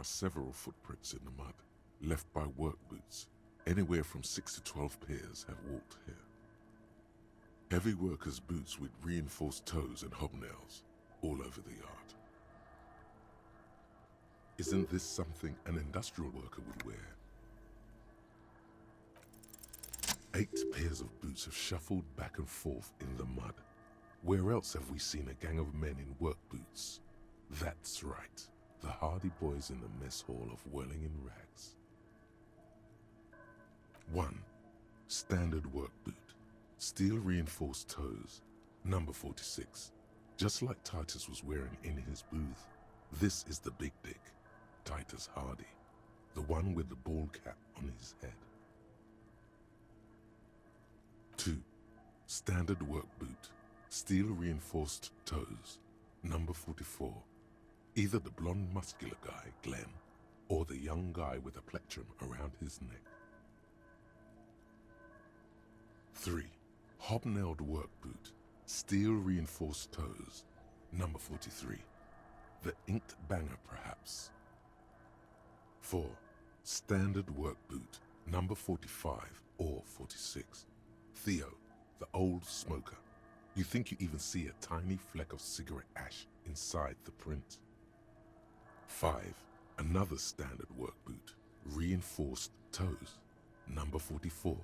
several footprints in the mud, left by work boots. Anywhere from 6 to 12 pairs have walked here. Heavy workers' boots with reinforced toes and hobnails all over the yard. Isn't this something an industrial worker would wear? 8 pairs of boots have shuffled back and forth in the mud. Where else have we seen a gang of men in work boots? That's right, the hardy boys in the mess hall of whirling in rags. 1. Standard work boot. Steel reinforced toes. Number 46. Just like Titus was wearing in his booth, this is the big dick, Titus Hardy, the one with the bald cap on his head. 2. Standard work boot. Steel reinforced toes. Number 44. Either the blonde muscular guy, Glenn, or the young guy with a plectrum around his neck. 3. Hobnailed work boot. Steel reinforced toes. Number 43. The inked banger, perhaps. 4. Standard work boot. Number 45 or 46. Theo, the old smoker. You think you even see a tiny fleck of cigarette ash inside the print. 5. Another standard work boot. Reinforced toes. Number 44.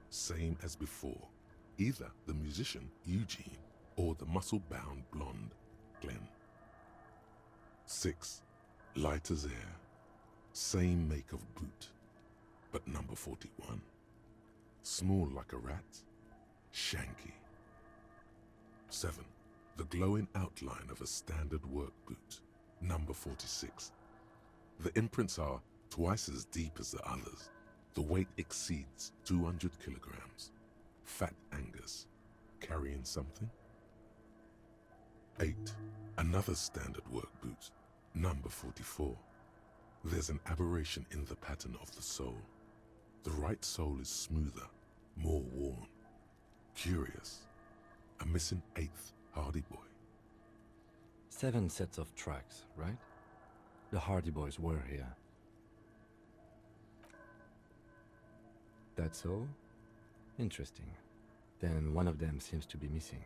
Same as before. Either the musician, Eugene, or the muscle-bound blonde, Glenn. 6. Light as air. Same make of boot, but number 41. Small like a rat, shanky. 7. The glowing outline of a standard work boot, number 46. The imprints are twice as deep as the others. The weight exceeds 200 kilograms. Fat Angus, carrying something. 8. Another standard work boot, number 44. There's an aberration in the pattern of the sole. The right sole is smoother, more worn. Curious. A missing 8th Hardy Boy. 7 sets of tracks, right? The Hardy Boys were here. That's all? Interesting. Then one of them seems to be missing.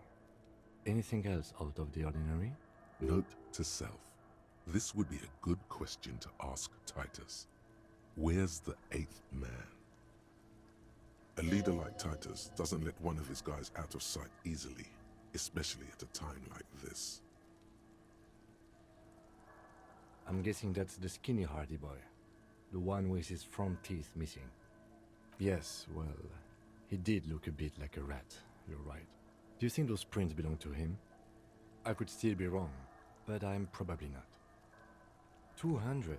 Anything else out of the ordinary? Note to self. This would be a good question to ask Titus. Where's the 8th man? A leader like Titus doesn't let one of his guys out of sight easily, especially at a time like this. I'm guessing that's the skinny Hardy Boy. The one with his front teeth missing. Yes, well, he did look a bit like a rat, you're right. Do you think those prints belong to him? I could still be wrong, but I'm probably not. 200.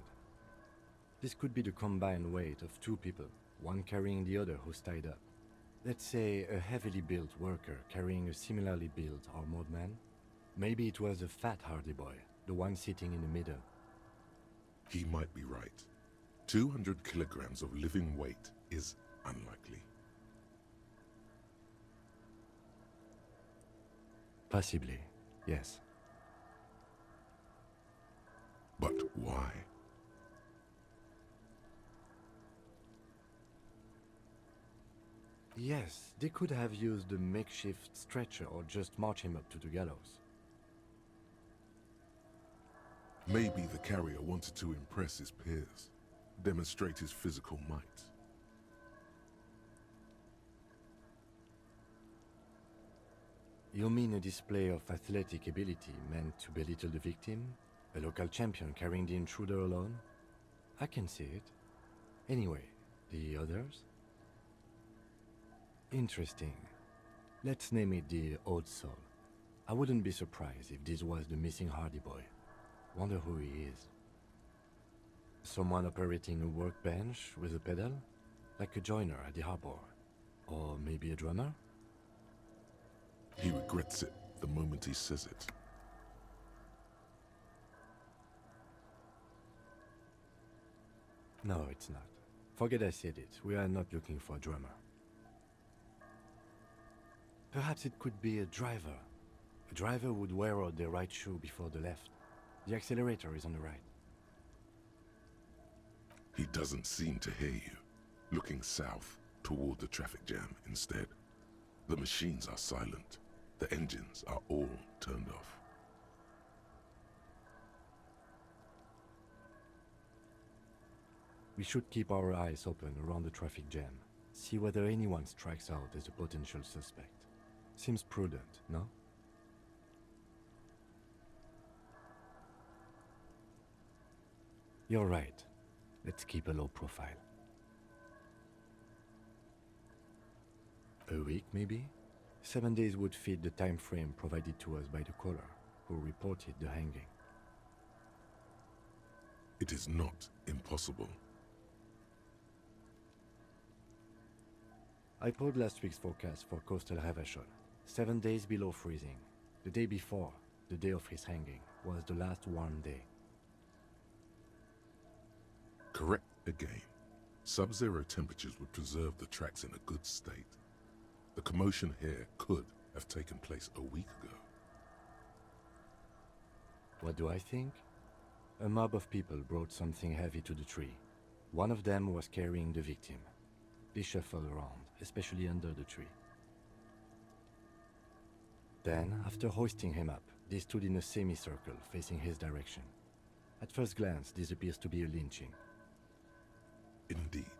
This could be the combined weight of 2 people, one carrying the other who's tied up. Let's say a heavily built worker carrying a similarly built armored man. Maybe it was a fat Hardy Boy, the one sitting in the middle. He might be right. 200 kilograms of living weight is unlikely. Possibly, yes. But why? Yes, they could have used a makeshift stretcher or just march him up to the gallows. Maybe the carrier wanted to impress his peers, demonstrate his physical might. You mean a display of athletic ability meant to belittle the victim? A local champion carrying the intruder alone? I can see it. Anyway, the others? Interesting. Let's name it the Old Soul. I wouldn't be surprised if this was the missing Hardy Boy. Wonder who he is. Someone operating a workbench with a pedal? Like a joiner at the harbor. Or maybe a drummer? He regrets it the moment he says it. No, it's not. Forget I said it. We are not looking for a drummer. Perhaps it could be a driver. A driver would wear out their right shoe before the left. The accelerator is on the right. He doesn't seem to hear you, looking south toward the traffic jam instead. The machines are silent. The engines are all turned off. We should keep our eyes open around the traffic jam. See whether anyone strikes out as a potential suspect. Seems prudent, no? You're right. Let's keep a low profile. A week, maybe? 7 days would fit the time frame provided to us by the caller, who reported the hanging. It is not impossible. I pulled last week's forecast for coastal Havashol. 7 days below freezing. The day before, the day of his hanging, was the last warm day. Correct again. Sub-zero temperatures would preserve the tracks in a good state. The commotion here could have taken place a week ago. What do I think? A mob of people brought something heavy to the tree. One of them was carrying the victim. They shuffled around, especially under the tree. Then, after hoisting him up, they stood in a semicircle facing his direction. At first glance, this appears to be a lynching. Indeed,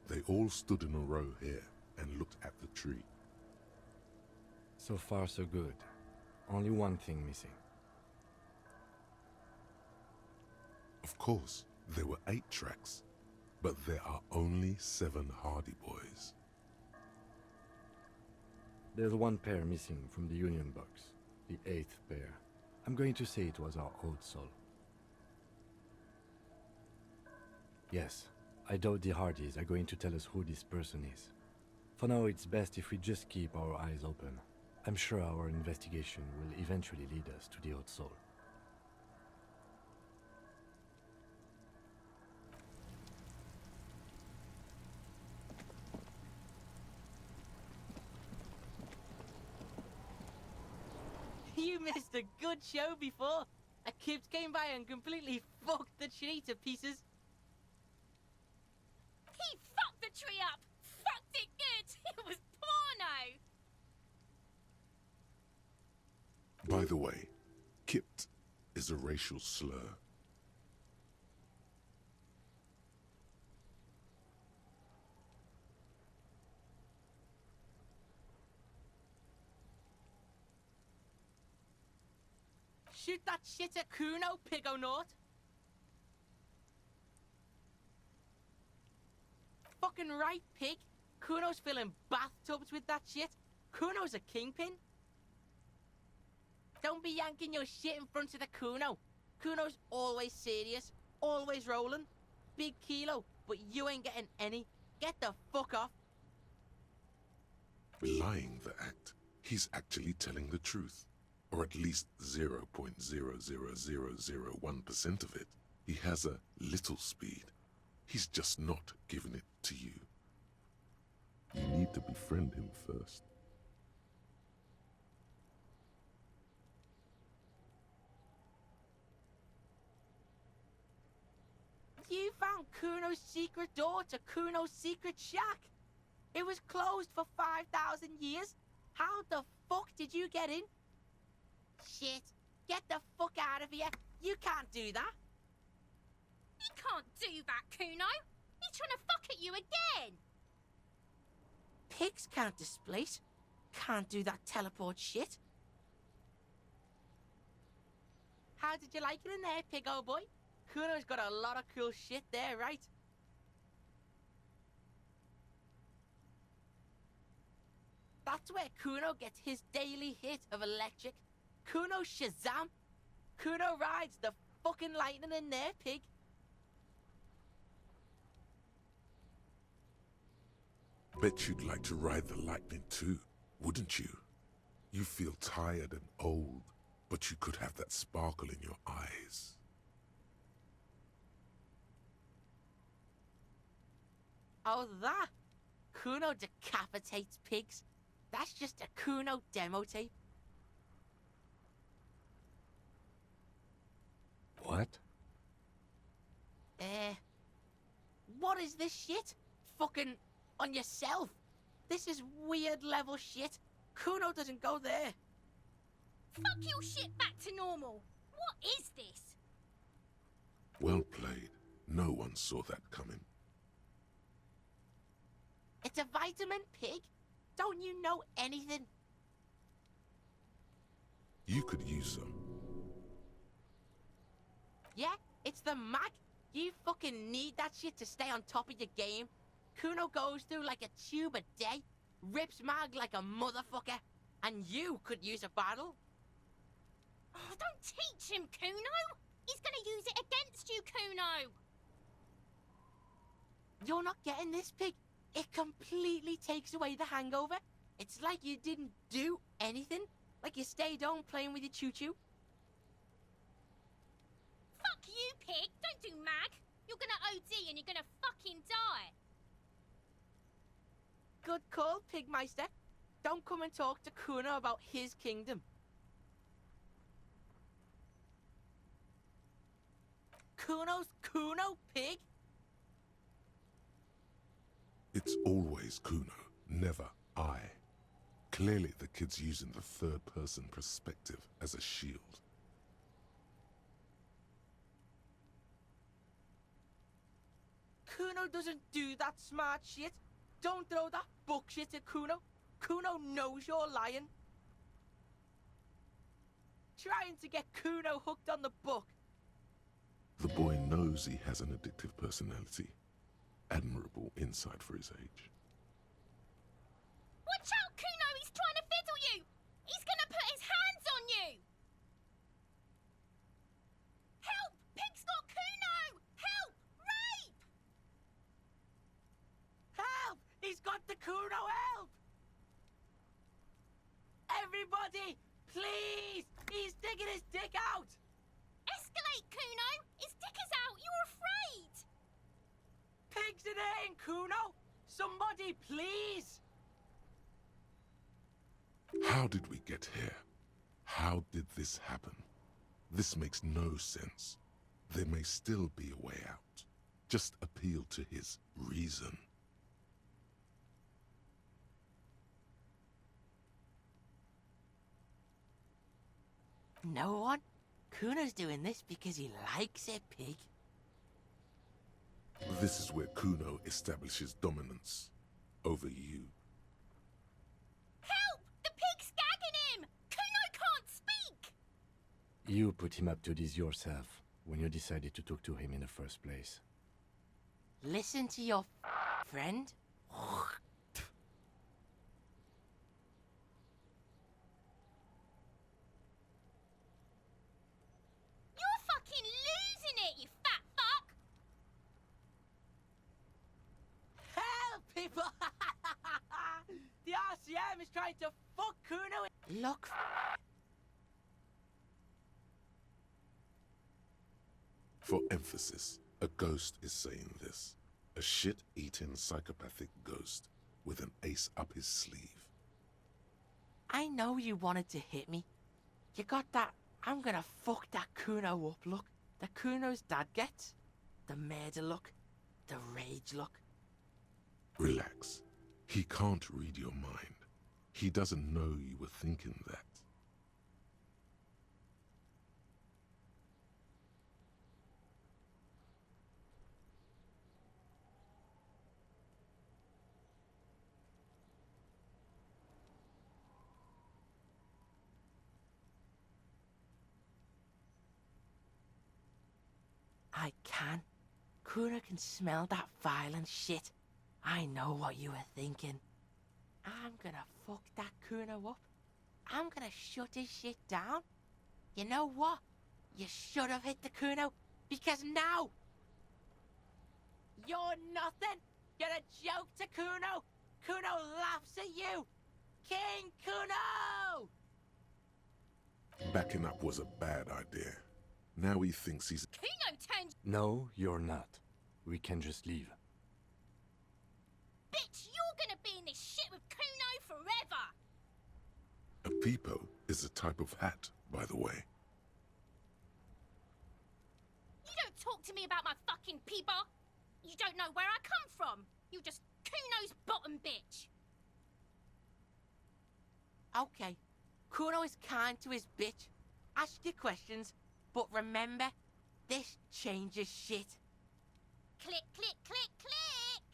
they all stood in a row here and looked at the tree. So far, so good. Only one thing missing. Of course, there were 8 tracks, but there are only 7 Hardy Boys. There's one pair missing from the Union box. The 8th pair. I'm going to say it was our old soul. Yes, I doubt the Hardys are going to tell us who this person is. For now, it's best if we just keep our eyes open. I'm sure our investigation will eventually lead us to the old soul. You missed a good show before. A kid came by and completely fucked the tree to pieces. He fucked the tree up! Fucked it good! It was porno! By the way, kipped is a racial slur. Shoot that shit at Kuno, Pigonaught. Fucking right, pig. Kuno's filling bathtubs with that shit. Kuno's a kingpin. Don't be yanking your shit in front of the Kuno. Kuno's always serious, always rolling. Big kilo, but you ain't getting any. Get the fuck off. Belying the act, he's actually telling the truth. Or at least 0.00001% of it. He has a little speed. He's just not giving it to you. You need to befriend him first. You found Kuno's secret door to Kuno's secret shack. It was closed for 5,000 years. How the fuck did you get in? Shit. Get the fuck out of here. You can't do that. You can't do that, Kuno! He's trying to fuck at you again! Pigs can't displace. Can't do that teleport shit. How did you like it in there, pig old boy? Kuno's got a lot of cool shit there, right? That's where Kuno gets his daily hit of electric. Kuno Shazam! Kuno rides the fucking lightning in there, pig. Bet you'd like to ride the lightning too, wouldn't you? You feel tired and old, but you could have that sparkle in your eyes. Oh, that? Kuno decapitates pigs. That's just a Kuno demo tape. What? What is this shit? Fucking on yourself. This is weird level shit. Kuno doesn't go there. Fuck your shit back to normal. What is this? Well played. No one saw that coming. It's a vitamin pig. Don't you know anything? You could use some. Yeah, it's the mag. You fucking need that shit to stay on top of your game. Kuno goes through like a tube a day, rips mag like a motherfucker, and you could use a bottle. Oh, don't teach him, Kuno. He's gonna use it against you, Kuno. You're not getting this, pig. It completely takes away the hangover. It's like you didn't do anything. Like you stayed home playing with your choo-choo. Fuck you, pig. Don't do mag. You're gonna OD and you're gonna fucking die. Good call, Pigmeister. Don't come and talk to Kuno about his kingdom. Kuno's Kuno, pig? It's always Kuno, never I. Clearly the kid's using the third-person perspective as a shield. Kuno doesn't do that smart shit. Don't throw that book shit at Kuno. Kuno knows you're lying. Trying to get Kuno hooked on the book. The boy knows he has an addictive personality. Admirable insight for his age. Watch out, Kuno. He's trying to fiddle you. He's gonna put his hands on you. Help! Pig's got Kuno! Help! Rape! Help! He's got the Kuno, help! Everybody, please! He's digging his dick out! Escalate, Kuno! His dick is out! You're afraid! Pigs in here, Kuno! Somebody, please! How did we get here? How did this happen? This makes no sense. There may still be a way out. Just appeal to his reason. No one? Kuno's doing this because he likes it, pig. This is where Kuno establishes dominance over you. Help! The pig's gagging him! Kuno can't speak! You put him up to this yourself when you decided to talk to him in the first place. Listen to your friend. You're fucking losing it, you fat fuck! Help, people! The RCM is trying to fuck Kuno. Look. For emphasis, a ghost is saying this. A shit-eating psychopathic ghost with an ace up his sleeve. I know you wanted to hit me. You got that I'm gonna fuck that Kuno up look that Kuno's dad gets. The murder look. The rage look. Relax. He can't read your mind. He doesn't know you were thinking that. I can. Kuno can smell that violent shit. I know what you were thinking. I'm gonna fuck that Kuno up. I'm gonna shut his shit down. You know what? You should have hit the Kuno, because now you're nothing. You're a joke to Kuno. Kuno laughs at you. King Kuno! Backing up was a bad idea. Now he thinks he's... Kuno turned... No, you're not. We can just leave. Bitch, you're gonna be in this shit with Kuno forever! A peepo is a type of hat, by the way. You don't talk to me about my fucking peeper! You don't know where I come from. You just Kuno's bottom bitch. Okay, Kuno is kind to his bitch. Ask your questions, but remember, this changes shit. Click, click, click, click.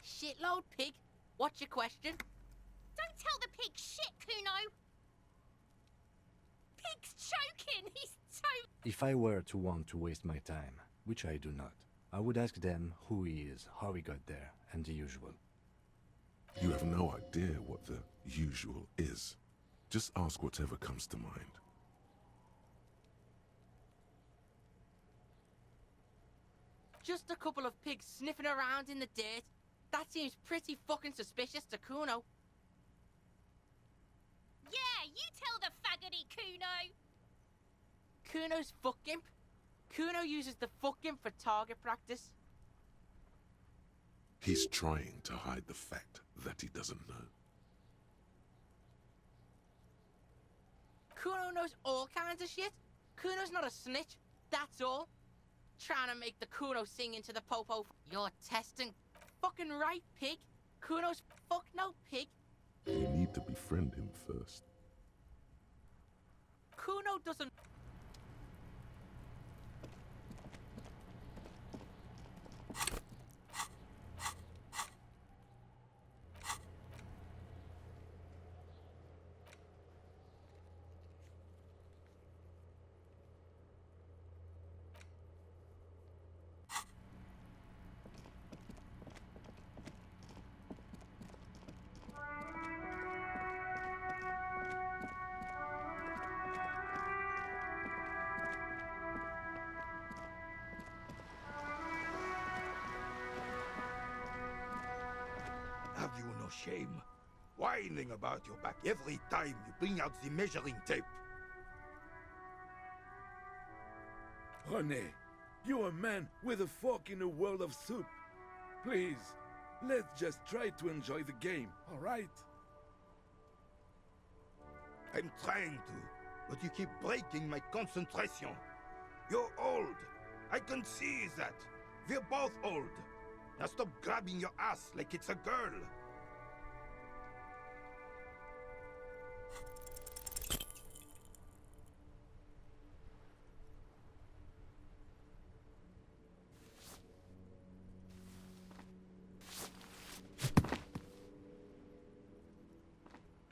Shitload pig, what's your question? Don't tell the pig shit, Kuno. Pig's choking. He's so... If I were to want to waste my time, which I do not, I would ask them who he is, how he got there, and the usual. You have no idea what the usual is. Just ask whatever comes to mind. Just a couple of pigs sniffing around in the dirt. That seems pretty fucking suspicious to Kuno. Yeah, you tell the faggoty, Kuno. Kuno's fuck imp. Kuno uses the fuck imp for target practice. He's trying to hide the fact that he doesn't know. Kuno knows all kinds of shit. Kuno's not a snitch, that's all. Trying to make the Kuno sing into the popo. You're testing. Fucking right, pig. Kuno's fuck no pig. You need to befriend him first. Kuno doesn't... Have you no shame? Whining about your back every time you bring out the measuring tape. René, you're a man with a fork in a world of soup. Please, let's just try to enjoy the game, all right? I'm trying to, but you keep breaking my concentration. You're old. I can see that. We're both old. Now stop grabbing your ass like it's a girl.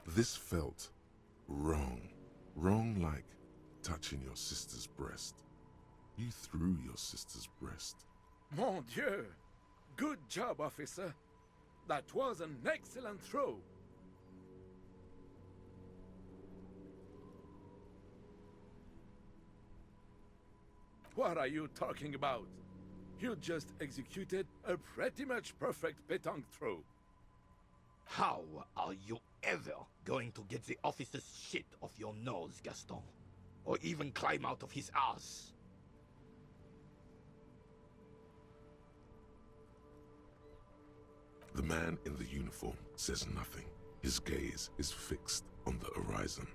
This felt wrong. Wrong like touching your sister's breast. You threw your sister's breast. Mon Dieu! Good job, officer. That was an excellent throw. What are you talking about? You just executed a pretty much perfect pétanque throw. How are you ever going to get the officer's shit off your nose, Gaston? Or even climb out of his ass? The man in the uniform says nothing. His gaze is fixed on the horizon.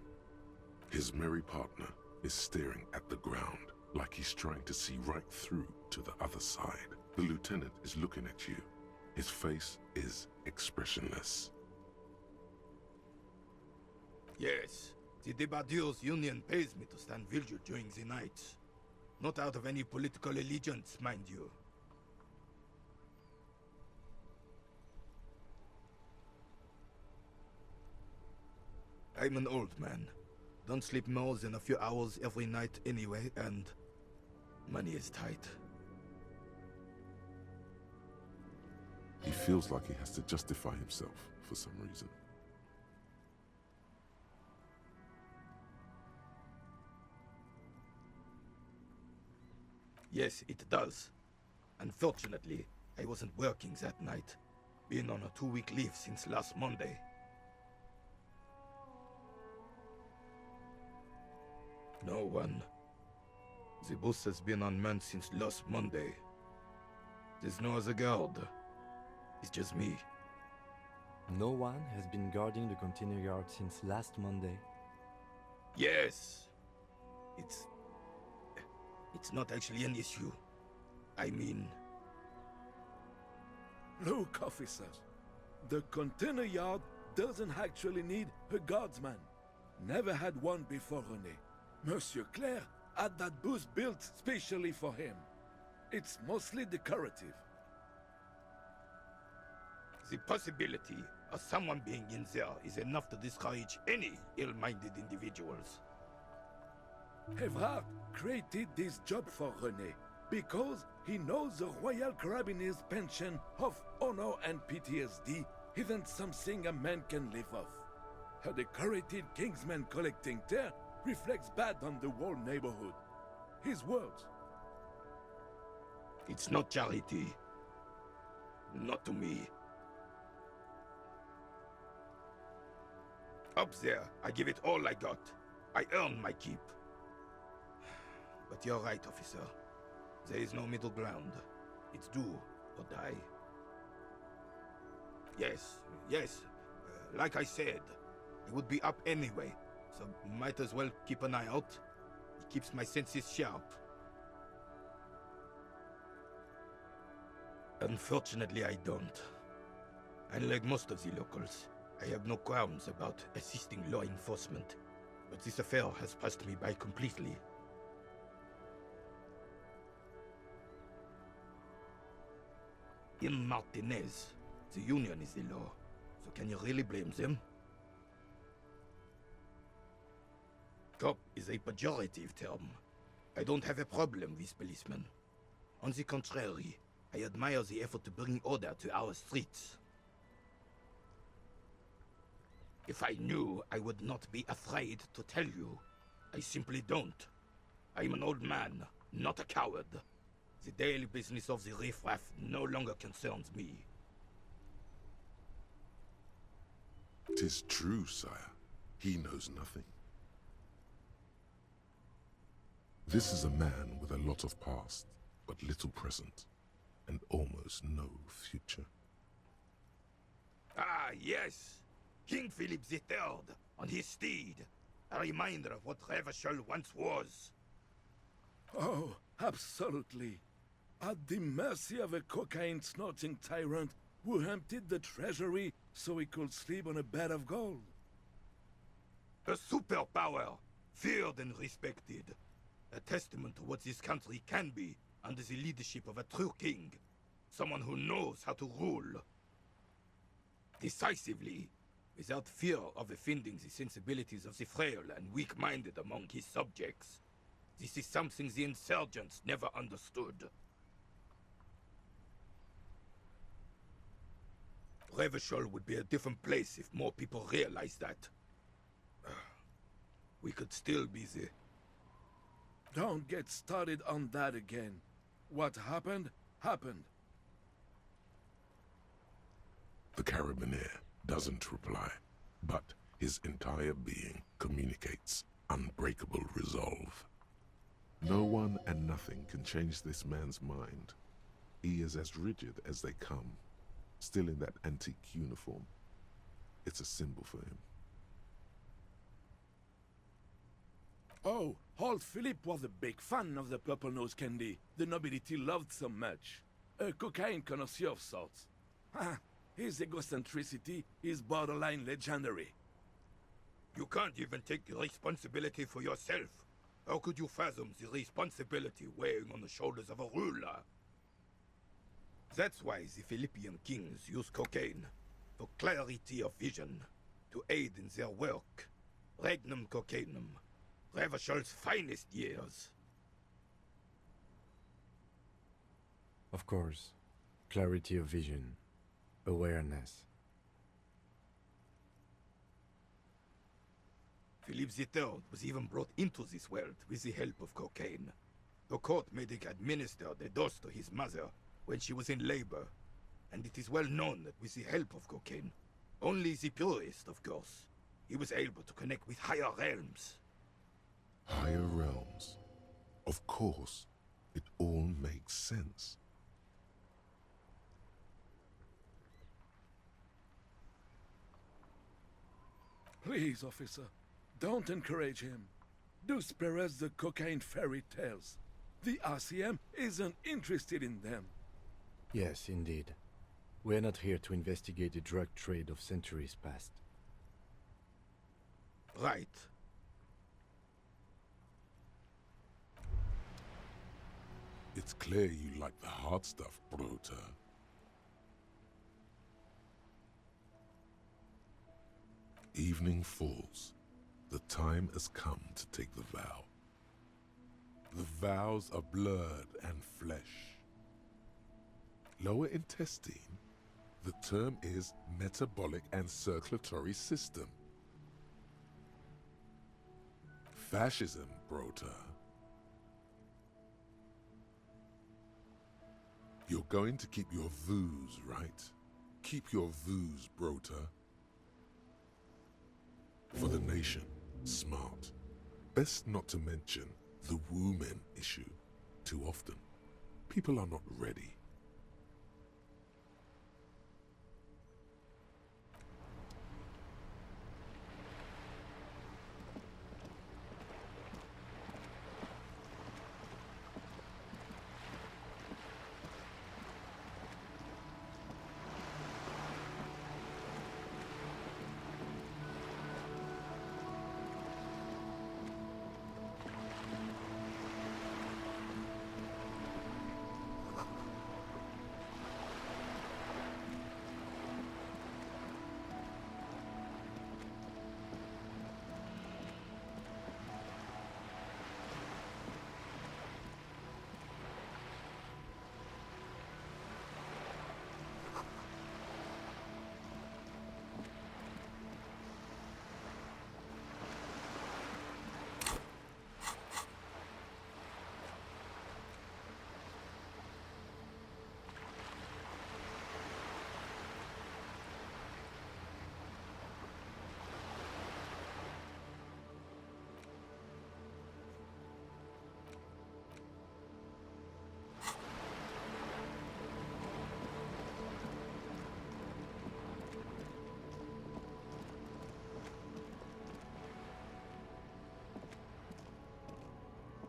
His merry partner is staring at the ground like he's trying to see right through to the other side. The lieutenant is looking at you. His face is expressionless. Yes, the Debardeurs Union pays me to stand vigil during the night. Not out of any political allegiance, mind you. I'm an old man. Don't sleep more than a few hours every night anyway, and money is tight. He feels like he has to justify himself for some reason. Yes, it does. Unfortunately, I wasn't working that night. Been on a 2-week leave since last Monday. No one. The bus has been unmanned since last Monday. There's no other guard. It's just me. No one has been guarding the container yard since last Monday. Yes. It's not actually an issue. I mean, Look, officers. The container yard doesn't actually need a guardsman. Never had one before, René. Monsieur Claire had that booth built specially for him. It's mostly decorative. the possibility of someone being in there is enough to discourage any ill-minded individuals. Evrard created this job for René because he knows the Royal Carabiniers' pension of honor and PTSD isn't something a man can live off. A decorated Kingsman collecting tear reflects bad on the whole neighborhood. His words. It's not charity. Not to me. Up there, I give it all I got. I earn my keep. But you're right, officer. There is no middle ground. It's do or die. Yes. Like I said, I would be up anyway, so might as well keep an eye out. It keeps my senses sharp. Unfortunately, I don't. Unlike most of the locals, I have no qualms about assisting law enforcement, but this affair has passed me by completely. In Martinez, the Union is the law, so can you really blame them? Cop is a pejorative term. I don't have a problem with policemen. On the contrary, I admire the effort to bring order to our streets. If I knew, I would not be afraid to tell you. I simply don't. I'm an old man, not a coward. The daily business of the riffraff no longer concerns me. 'Tis true, sire. He knows nothing. This is a man with a lot of past, but little present, and almost no future. Ah, yes! King Philip III, on his steed. A reminder of what Revachol once was. Oh, absolutely. At the mercy of a cocaine-snorting tyrant who emptied the treasury so he could sleep on a bed of gold. A superpower, feared and respected. A testament to what this country can be under the leadership of a true king. Someone who knows how to rule. Decisively, without fear of offending the sensibilities of the frail and weak-minded among his subjects. This is something the insurgents never understood. Revachol would be a different place if more people realized that. We could still be the... Don't get started on that again. What happened, happened. The Carabinier doesn't reply, but his entire being communicates unbreakable resolve. No one and nothing can change this man's mind. He is as rigid as they come, still in that antique uniform. It's a symbol for him. Oh, old Philip was a big fan of the purple nose candy the nobility loved so much. A cocaine connoisseur of sorts. His egocentricity is borderline legendary. You can't even take responsibility for yourself. How could you fathom the responsibility weighing on the shoulders of a ruler? That's why the Philippian kings use cocaine, for clarity of vision, to aid in their work. Regnum cocainum, Revachol's finest years. Of course, clarity of vision, awareness. Philip III was even brought into this world with the help of cocaine. The court made him administer the dose to his mother when she was in labor, and it is well known that with the help of cocaine, only the purest, of course, he was able to connect with higher realms. Higher realms. Of course, it all makes sense. Please, officer, don't encourage him. Do spare us the cocaine fairy tales. The RCM isn't interested in them. Yes, indeed. We're not here to investigate the drug trade of centuries past. Right. It's clear you like the hard stuff, Brota. Evening falls. The time has come to take the vow. The vows are blood and flesh. Lower intestine, the term is metabolic and circulatory system. Fascism, Brota. You're going to keep your vooz, right? Keep your vooz, Brota. For the nation, smart. Best not to mention the woman issue too often. People are not ready.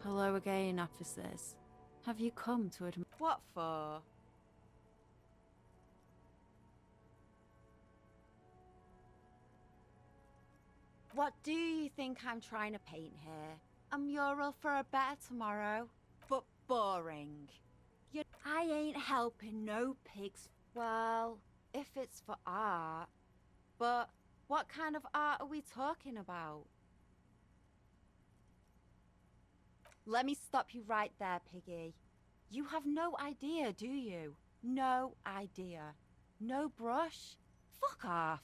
Hello again, officers. Have you come to admit— What for? What do you think I'm trying to paint here? A mural for a better tomorrow? But boring. I ain't helping no pigs. Well, if it's for art. But what kind of art are we talking about? Let me stop you right there, Piggy. You have no idea, do you? No idea. No brush? Fuck off.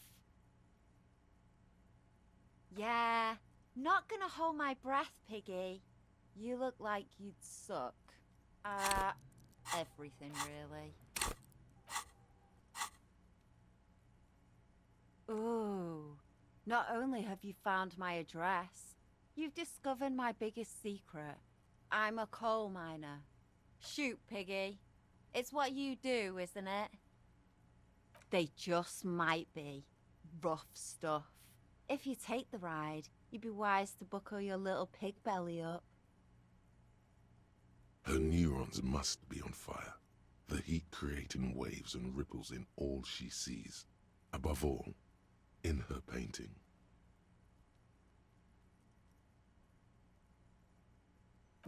Yeah, not gonna hold my breath, Piggy. You look like you'd suck. Everything, really. Ooh, not only have you found my address, you've discovered my biggest secret. I'm a coal miner. Shoot, Piggy. It's what you do, isn't it? They just might be. Rough stuff. If you take the ride, you'd be wise to buckle your little pig belly up. Her neurons must be on fire. The heat creating waves and ripples in all she sees. Above all, in her painting.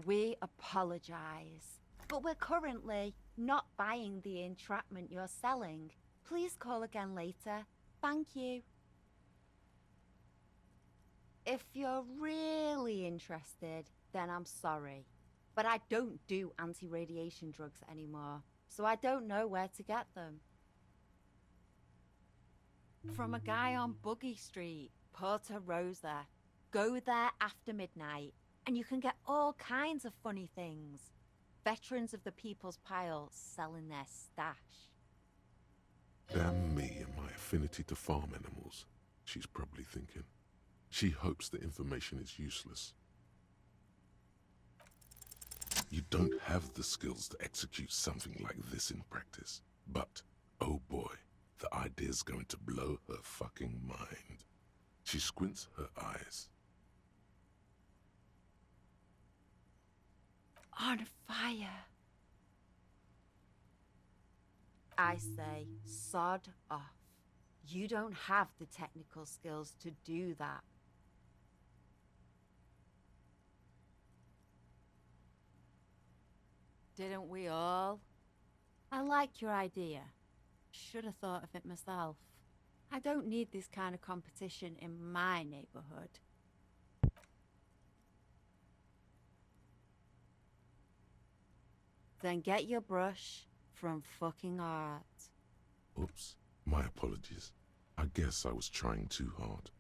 We apologize, but we're currently not buying the entrapment you're selling. Please call again later. Thank you. If you're really interested, then I'm sorry. But I don't do anti-radiation drugs anymore, so I don't know where to get them. From a guy on Buggy Street, Porta Rosa. Go there after midnight, and you can get all kinds of funny things. Veterans of the People's Pile selling their stash. Damn me and my affinity to farm animals, she's probably thinking. She hopes the information is useless. You don't have the skills to execute something like this in practice. But, oh boy, the idea's going to blow her fucking mind. She squints her eyes. On fire. I say, sod off. You don't have the technical skills to do that. Didn't we all? I like your idea. Should have thought of it myself. I don't need this kind of competition in my neighborhood. Then get your brush from fucking art. Oops, my apologies. I guess I was trying too hard.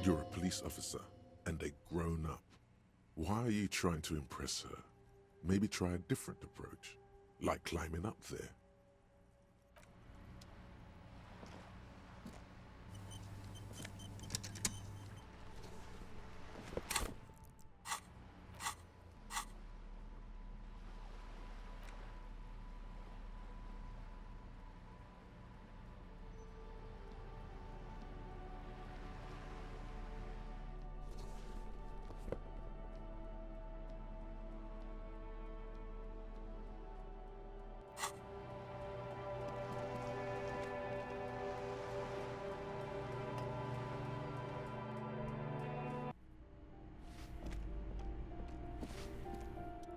You're a police officer and a grown-up. Why are you trying to impress her? Maybe try a different approach, like climbing up there.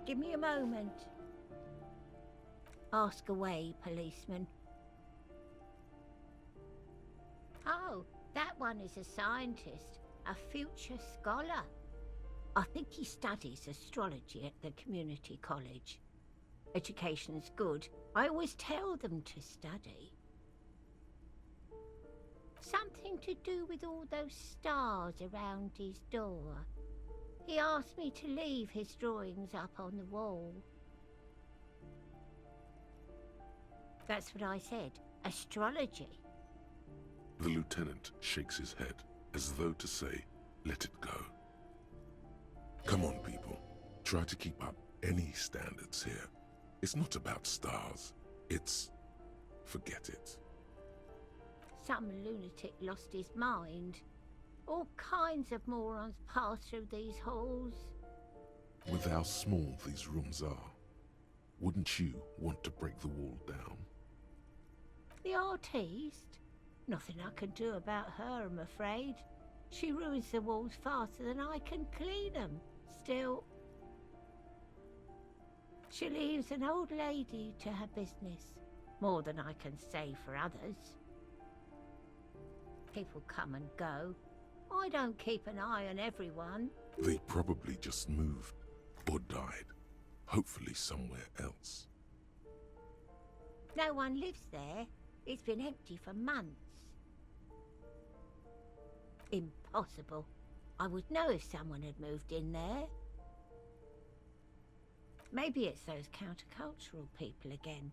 Give me a moment. Ask away, policeman. Oh, that one is a scientist, a future scholar. I think he studies astrology at the community college. Education's good. I always tell them to study. Something to do with all those stars around his door. He asked me to leave his drawings up on the wall. That's what I said. Astrology. The lieutenant shakes his head, as though to say, let it go. Come on, people. Try to keep up any standards here. It's not about stars. It's... forget it. Some lunatic lost his mind. All kinds of morons pass through these halls. With how small these rooms are, wouldn't you want to break the wall down? The artiste? Nothing I can do about her, I'm afraid. She ruins the walls faster than I can clean them. Still, she leaves an old lady to her business. More than I can say for others. People come and go. I don't keep an eye on everyone. They probably just moved or died. Hopefully somewhere else. No one lives there. It's been empty for months. Impossible. I would know if someone had moved in there. Maybe it's those countercultural people again.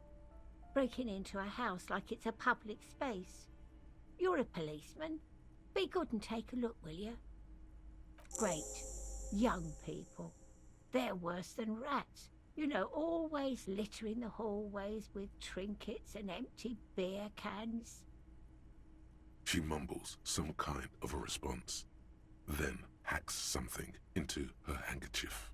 Breaking into a house like it's a public space. You're a policeman. Be good and take a look, will you? Great. Young people. They're worse than rats. You know, always littering the hallways with trinkets and empty beer cans. She mumbles some kind of a response, then hacks something into her handkerchief.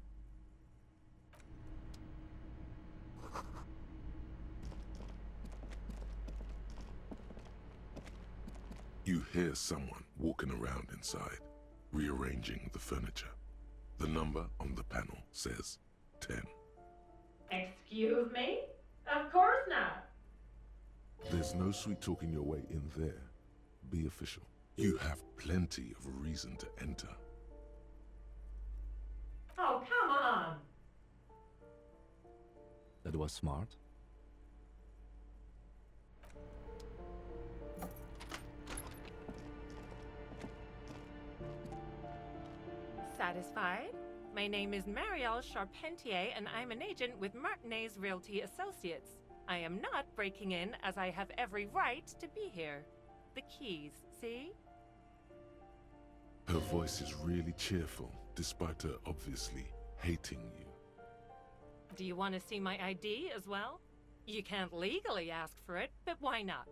You hear someone walking around inside, rearranging the furniture. The number on the panel says 10. Excuse me? Of course not. There's no sweet talking your way in there. Be official. You have plenty of reason to enter. Oh, come on. That was smart. Satisfied? My name is Marielle Charpentier, and I'm an agent with Martinez Realty Associates. I am not breaking in, as I have every right to be here. The keys, see? Her voice is really cheerful, despite her obviously hating you. Do you want to see my ID as well? You can't legally ask for it, but why not?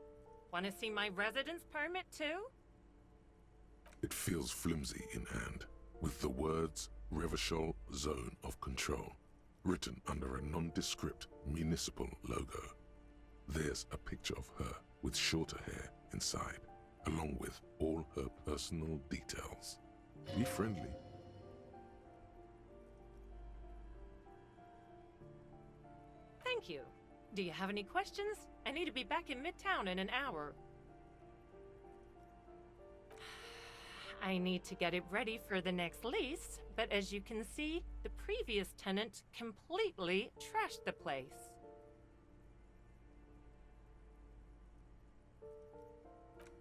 Want to see my residence permit too? It feels flimsy in hand, with the words Revachol Zone of Control written under a nondescript municipal logo. There's a picture of her with shorter hair inside, along with all her personal details. Be friendly. Thank you. Do you have any questions? I need to be back in Midtown in an hour. I need to get it ready for the next lease, but as you can see, the previous tenant completely trashed the place.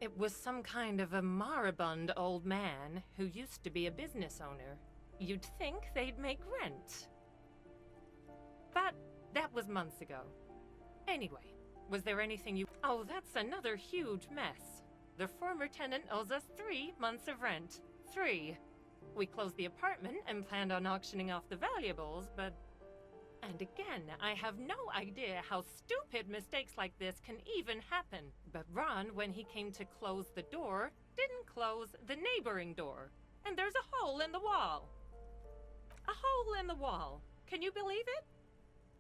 It was some kind of a moribund old man who used to be a business owner. You'd think they'd make rent. But that was months ago. Anyway, was there anything you— Oh, that's another huge mess. The former tenant owes us 3 months of rent. 3. We closed the apartment and planned on auctioning off the valuables, but... And again, I have no idea how stupid mistakes like this can even happen. But Ron, when he came to close the door, didn't close the neighboring door. And there's a hole in the wall. A hole in the wall. Can you believe it?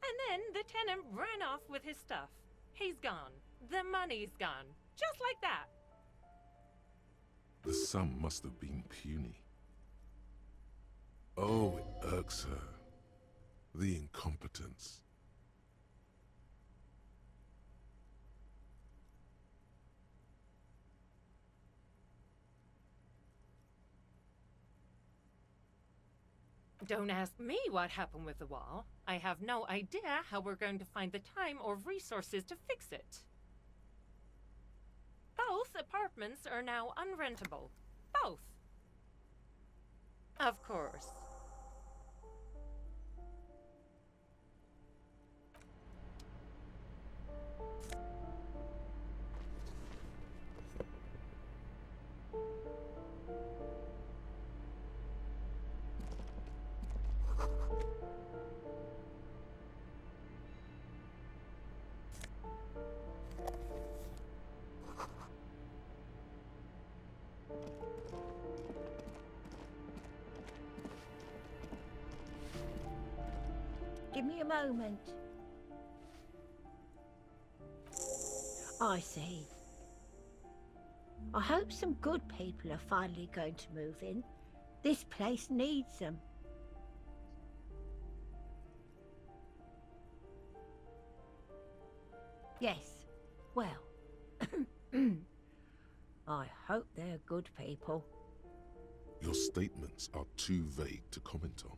And then the tenant ran off with his stuff. He's gone. The money's gone. Just like that. The sum must have been puny. Oh, it irks her. The incompetence. Don't ask me what happened with the wall. I have no idea how we're going to find the time or resources to fix it. Both apartments are now unrentable. Both. Of course. Give me a moment. I see. I hope some good people are finally going to move in. This place needs them. Yes, well, I hope they're good people. Your statements are too vague to comment on.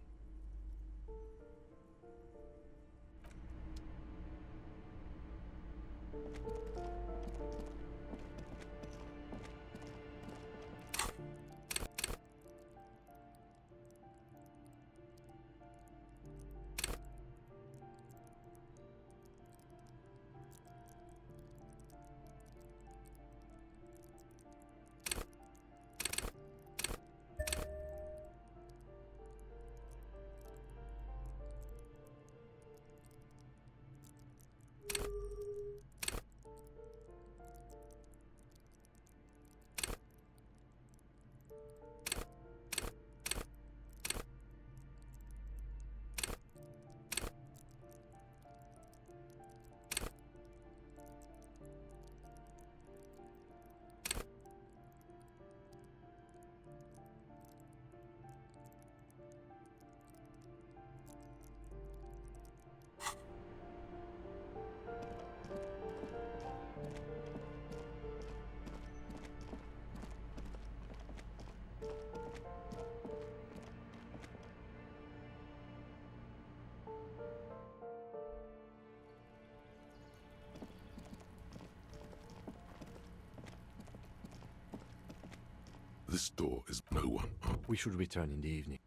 This door is no one. We should return in the evening.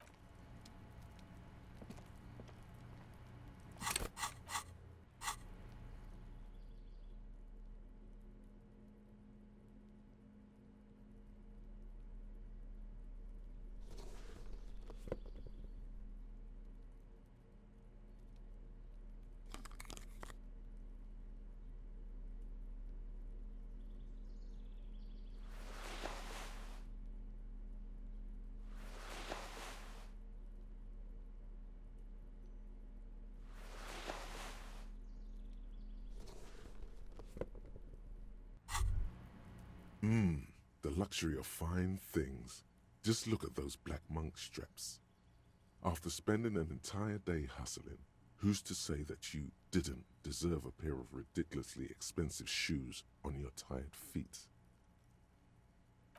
The luxury of fine things. Just look at those black monk straps. After spending an entire day hustling, who's to say that you didn't deserve a pair of ridiculously expensive shoes on your tired feet?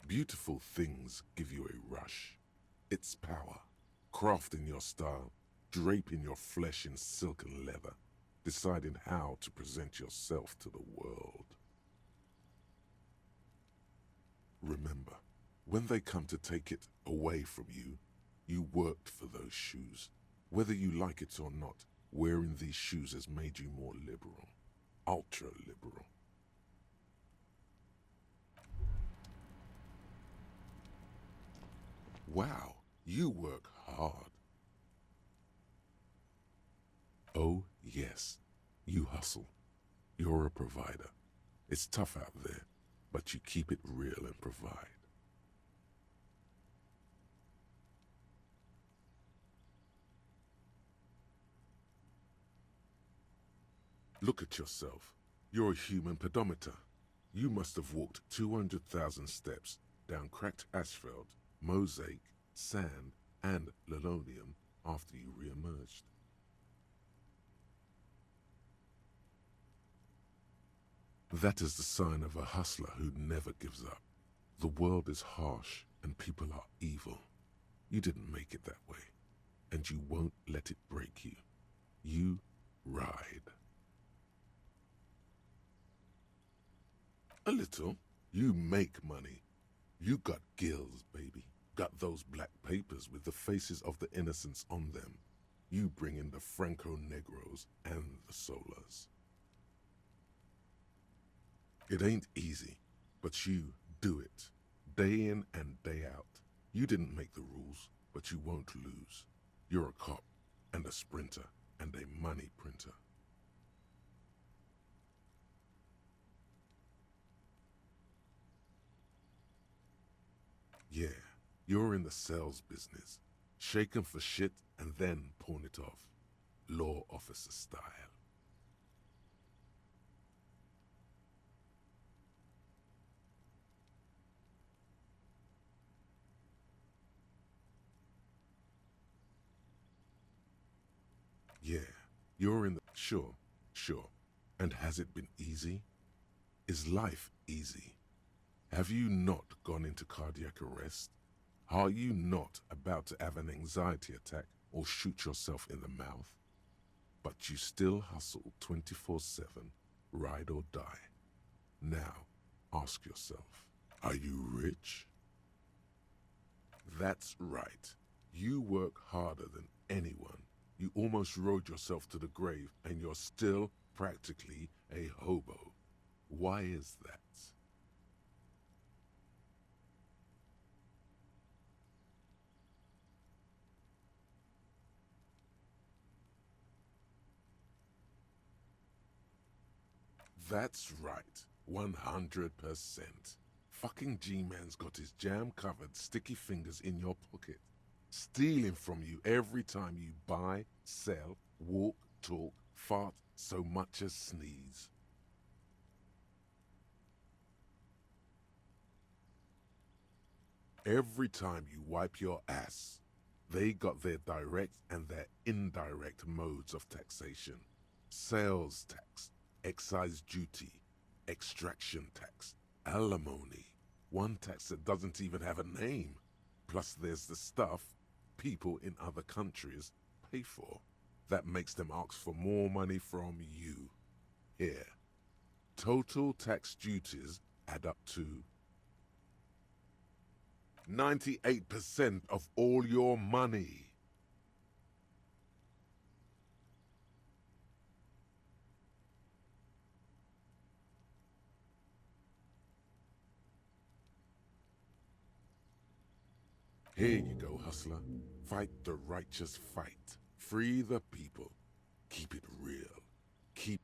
Beautiful things give you a rush. It's power, crafting your style, draping your flesh in silk and leather, deciding how to present yourself to the world. Remember, when they come to take it away from you, you worked for those shoes. Whether you like it or not, wearing these shoes has made you more liberal, ultra-liberal. Wow, you work hard. Oh, yes, you hustle. You're a provider. It's tough out there, but you keep it real and provide. Look at yourself. You're a human pedometer. You must have walked 200,000 steps down cracked asphalt, mosaic, sand, and linoleum after you re-emerged. That is the sign of a hustler who never gives up. The world is harsh and people are evil. You didn't make it that way, and you won't let it break you. You ride. A little. You make money. You got gills, baby. Got those black papers with the faces of the innocents on them. You bring in the Franco-Negros and the Solas. It ain't easy, but you do it. Day in and day out. You didn't make the rules, but you won't lose. You're a cop, and a sprinter, and a money printer. Yeah, you're in the sales business. Shake 'em for shit and then pawn it off. Law officer style. Yeah, you're in the... Sure. And has it been easy? Is life easy? Have you not gone into cardiac arrest? Are you not about to have an anxiety attack or shoot yourself in the mouth? But you still hustle 24/7, ride or die. Now, ask yourself, are you rich? That's right. You work harder than anyone. You almost rode yourself to the grave and you're still practically a hobo. Why is that? That's right, 100%. Fucking G-Man's got his jam-covered sticky fingers in your pocket, stealing from you every time you buy, sell, walk, talk, fart, so much as sneeze. Every time you wipe your ass, they got their direct and their indirect modes of taxation. Sales tax, excise duty, extraction tax, alimony, one tax that doesn't even have a name. Plus there's the stuff people in other countries pay for. That makes them ask for more money from you. Here, total tax duties add up to 98% of all your money. Here you go, hustler. Fight the righteous fight. Free the people. Keep it real. Keep...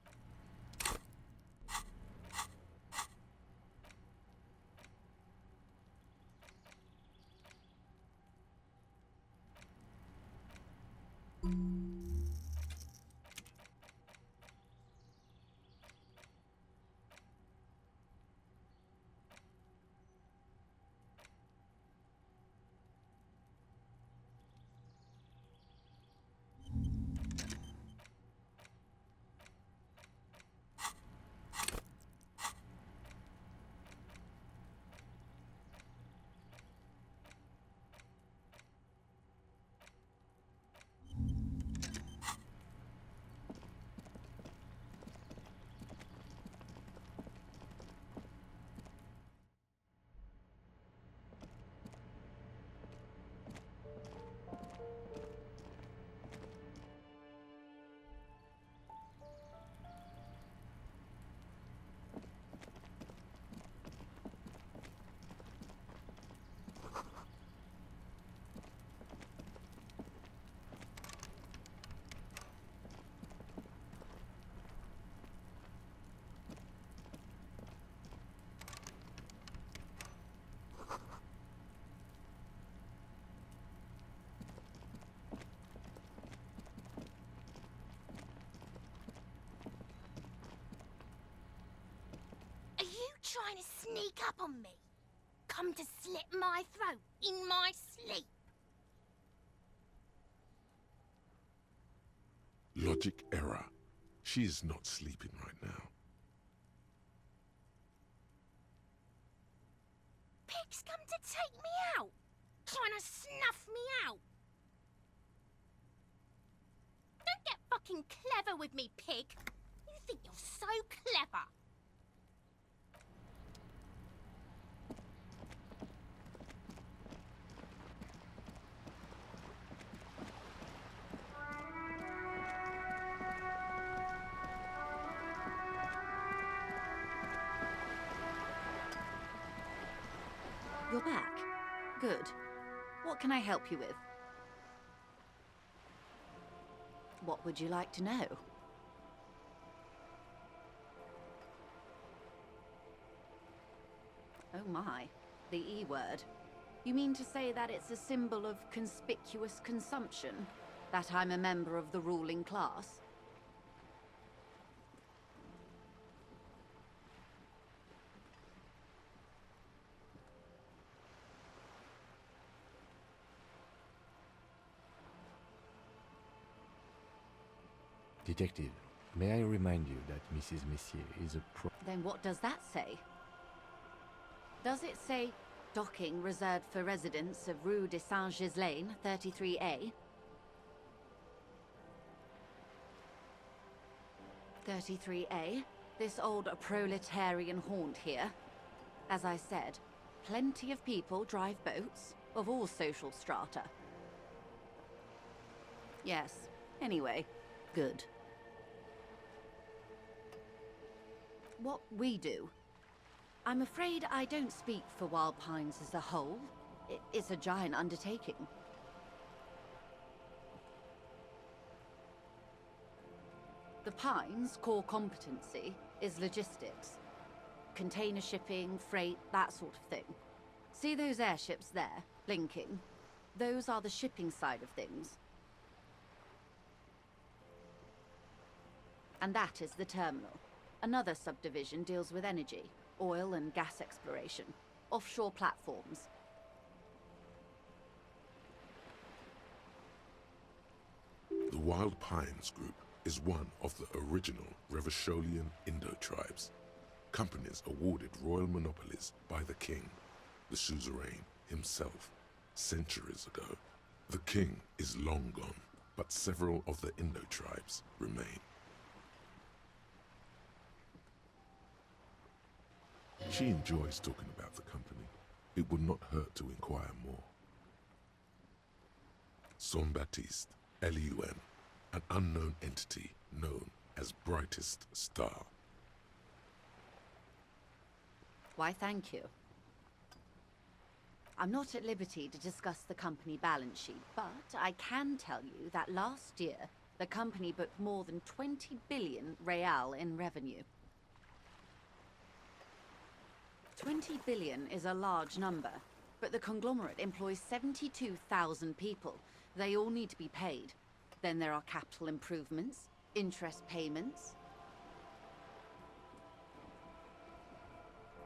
trying to sneak up on me? Come to slit my throat in my sleep? Logic error. She is not sleeping right now. Pig's come to take me out, trying to snuff me out. Don't get fucking clever with me, pig. You think you're so clever. You're back. Good. What can I help you with? What would you like to know? Oh my, the E word. You mean to say that it's a symbol of conspicuous consumption? That I'm a member of the ruling class? Detective, may I remind you that Mrs. Messier is a pro... Then what does that say? Does it say docking reserved for residents of Rue de Saint-Ghislain, 33A? 33A? This old proletarian haunt here? As I said, plenty of people drive boats, of all social strata. Yes. Anyway, good. What we do. I'm afraid I don't speak for Wild Pines as a whole. It's a giant undertaking. The Pines' core competency is logistics. Container shipping, freight, that sort of thing. See those airships there, blinking? Those are the shipping side of things. And that is the terminal. Another subdivision deals with energy, oil and gas exploration, offshore platforms. The Wild Pines Group is one of the original Revacholian Indo-tribes. Companies awarded royal monopolies by the king, the suzerain himself, centuries ago. The king is long gone, but several of the Indo-tribes remain. She enjoys talking about the company. It would not hurt to inquire more. Son Baptiste, Elysium, an unknown entity known as Brightest Star. Why, thank you. I'm not at liberty to discuss the company balance sheet, but I can tell you that last year, the company booked more than 20 billion real in revenue. 20 billion is a large number, but the conglomerate employs 72,000 people. They all need to be paid. Then there are capital improvements, interest payments.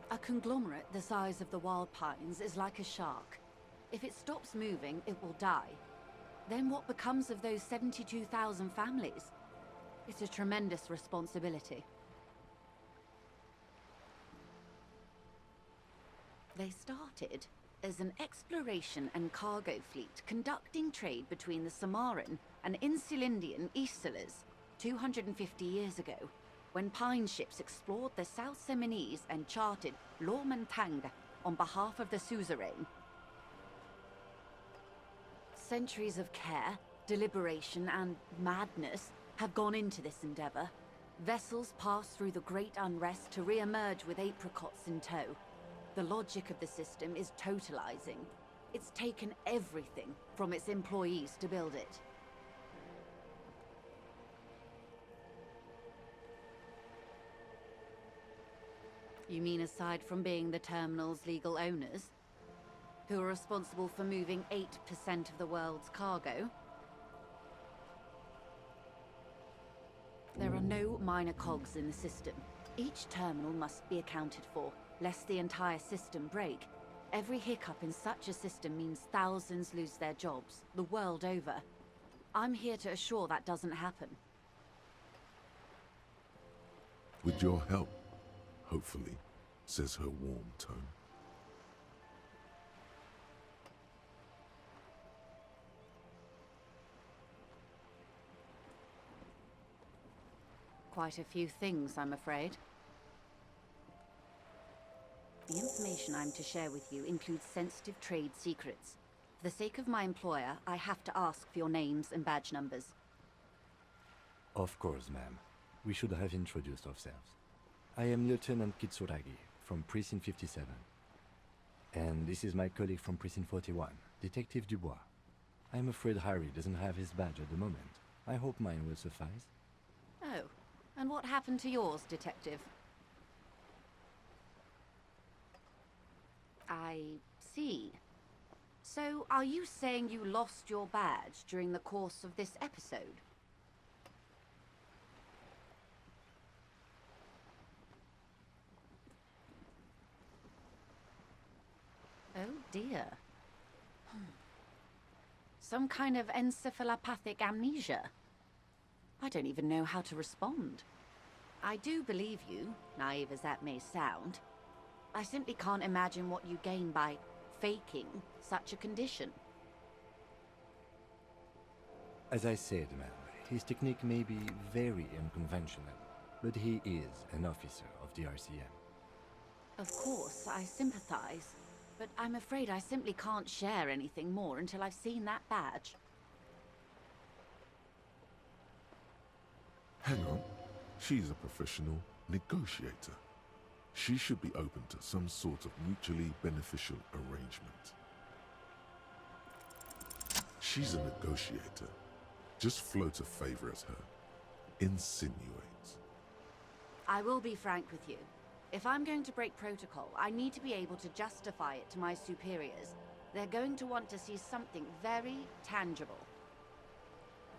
A conglomerate the size of the Wild Pines is like a shark. If it stops moving, it will die. Then what becomes of those 72,000 families? It's a tremendous responsibility. They started as an exploration and cargo fleet conducting trade between the Samaran and Insulindian Isolas 250 years ago, when pine ships explored the South Seminese and charted Lomantang on behalf of the suzerain. Centuries of care, deliberation, and madness have gone into this endeavor. Vessels pass through the Great Unrest to re-emerge with apricots in tow. The logic of the system is totalizing. It's taken everything from its employees to build it. You mean aside from being the terminal's legal owners, who are responsible for moving 8% of the world's cargo? There are no minor cogs in the system. Each terminal must be accounted for. lest the entire system break. Every hiccup in such a system means thousands lose their jobs, the world over. I'm here to assure that doesn't happen. With your help, hopefully, says her warm tone. Quite a few things, I'm afraid. The information I'm to share with you includes sensitive trade secrets. For the sake of my employer, I have to ask for your names and badge numbers. Of course, ma'am. We should have introduced ourselves. I am Lieutenant Kitsuragi, from Precinct 57. And this is my colleague from Precinct 41, Detective Dubois. I'm afraid Harry doesn't have his badge at the moment. I hope mine will suffice. Oh, and what happened to yours, Detective? I see. So, are you saying you lost your badge during the course of this episode? Oh dear. Some kind of encephalopathic amnesia. I don't even know how to respond. I do believe you, naive as that may sound. I simply can't imagine what you gain by faking such a condition. As I said, ma'am, his technique may be very unconventional, but he is an officer of the RCM. Of course, I sympathize, but I'm afraid I simply can't share anything more until I've seen that badge. Hang on. She's a professional negotiator. She should be open to some sort of mutually beneficial arrangement. She's a negotiator. Just float a favor at her. Insinuate. I will be frank with you. If I'm going to break protocol, I need to be able to justify it to my superiors. They're going to want to see something very tangible.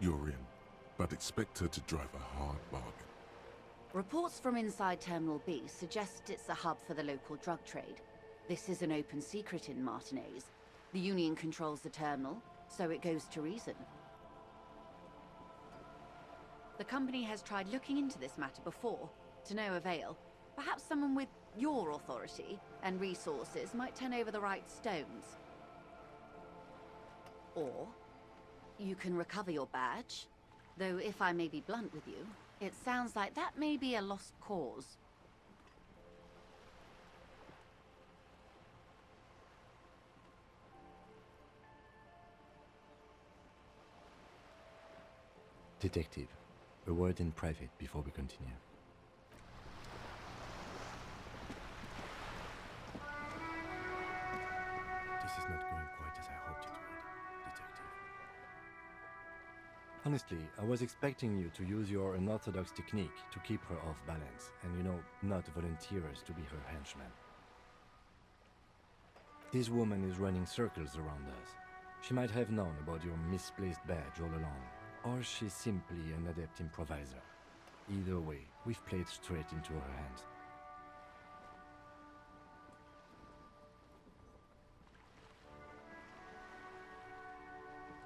You're in, but expect her to drive a hard bargain. Reports from inside Terminal B suggest it's a hub for the local drug trade. This is an open secret in Martinez. The Union controls the terminal, so it goes to reason. The company has tried looking into this matter before, to no avail. Perhaps someone with your authority and resources might turn over the right stones. Or you can recover your badge, though if I may be blunt with you, it sounds like that may be a lost cause. Detective, a word in private before we continue. This is not going quite as I hoped it would, Detective. Honestly, I was expecting you to use your unorthodox technique to keep her off balance and, you know, not volunteer us to be her henchman. This woman is running circles around us. She might have known about your misplaced badge all along, or she's simply an adept improviser. Either way, we've played straight into her hands.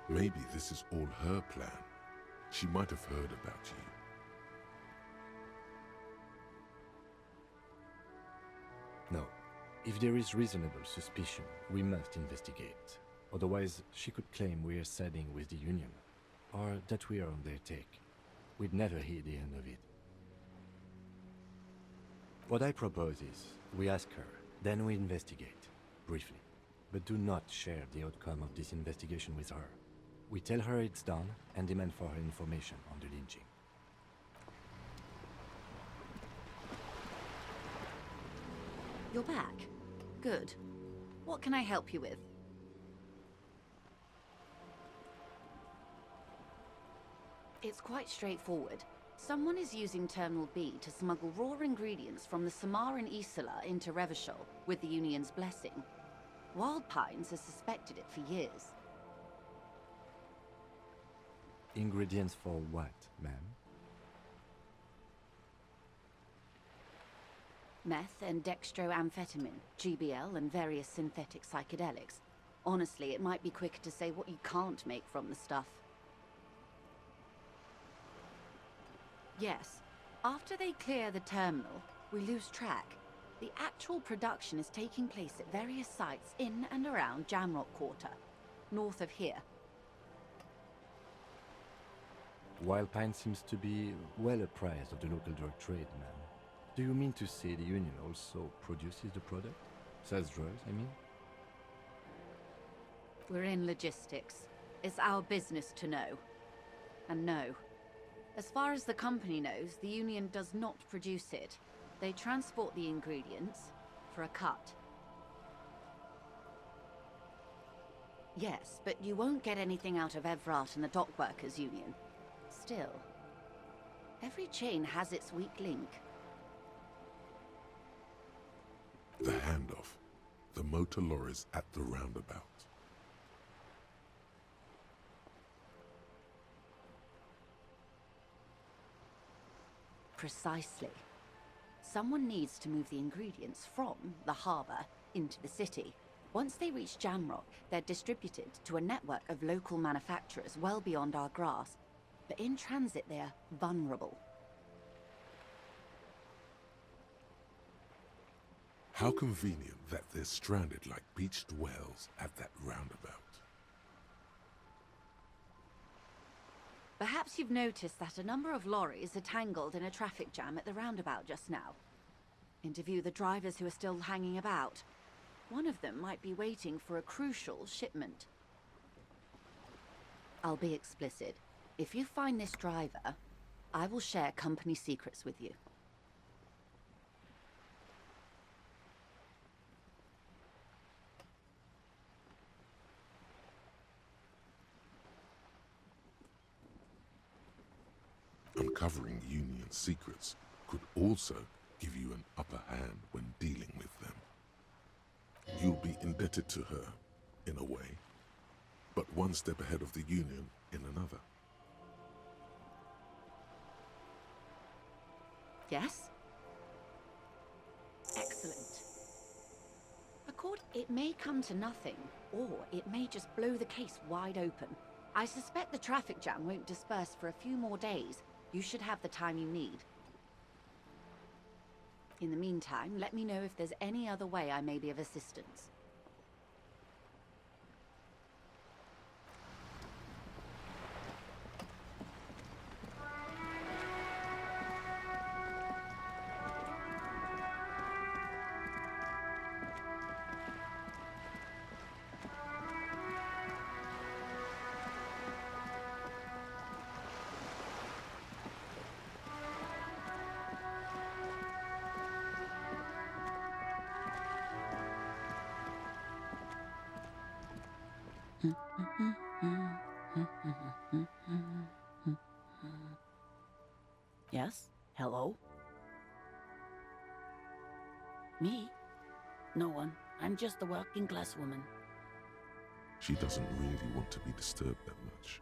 Maybe this is all her plan. She might have heard about you. No. If there is reasonable suspicion, we must investigate. Otherwise, she could claim we are siding with the Union, or that we are on their take. We'd never hear the end of it. What I propose is, we ask her, then we investigate, briefly. But do not share the outcome of this investigation with her. We tell her it's done and demand for her information on the lynching. You're back. Good. What can I help you with? It's quite straightforward. Someone is using Terminal B to smuggle raw ingredients from the Samaran Isola into Revachol with the Union's blessing. Wild Pines has suspected it for years. Ingredients for what, ma'am? Meth and dextroamphetamine, GBL, and various synthetic psychedelics. Honestly, it might be quicker to say what you can't make from the stuff. Yes, after they clear the terminal, we lose track. The actual production is taking place at various sites in and around Jamrock Quarter, north of here. Wildpine seems to be well apprised of the local drug trade, man. Do you mean to say the Union also produces the product? Sells drugs, I mean? We're in logistics. It's our business to know. And no. As far as the company knows, the Union does not produce it. They transport the ingredients for a cut. Yes, but you won't get anything out of Evrat and the Dockworkers Union. Still, every chain has its weak link. The handoff. The motor lorries at the roundabout. Precisely. Someone needs to move the ingredients from the harbor into the city. Once they reach Jamrock, they're distributed to a network of local manufacturers well beyond our grasp. But in transit, they're vulnerable. How convenient that they're stranded like beached whales at that roundabout. Perhaps you've noticed that a number of lorries are tangled in a traffic jam at the roundabout just now. Interview the drivers who are still hanging about. One of them might be waiting for a crucial shipment. I'll be explicit. If you find this driver, I will share company secrets with you. Uncovering Union secrets could also give you an upper hand when dealing with them. You'll be indebted to her, in a way, but one step ahead of the Union in another. Yes? Excellent. It may come to nothing, or it may just blow the case wide open. I suspect the traffic jam won't disperse for a few more days. You should have the time you need. In the meantime, let me know if there's any other way I may be of assistance. Yes? Hello? Me? No one. I'm just a working class woman. She doesn't really want to be disturbed that much.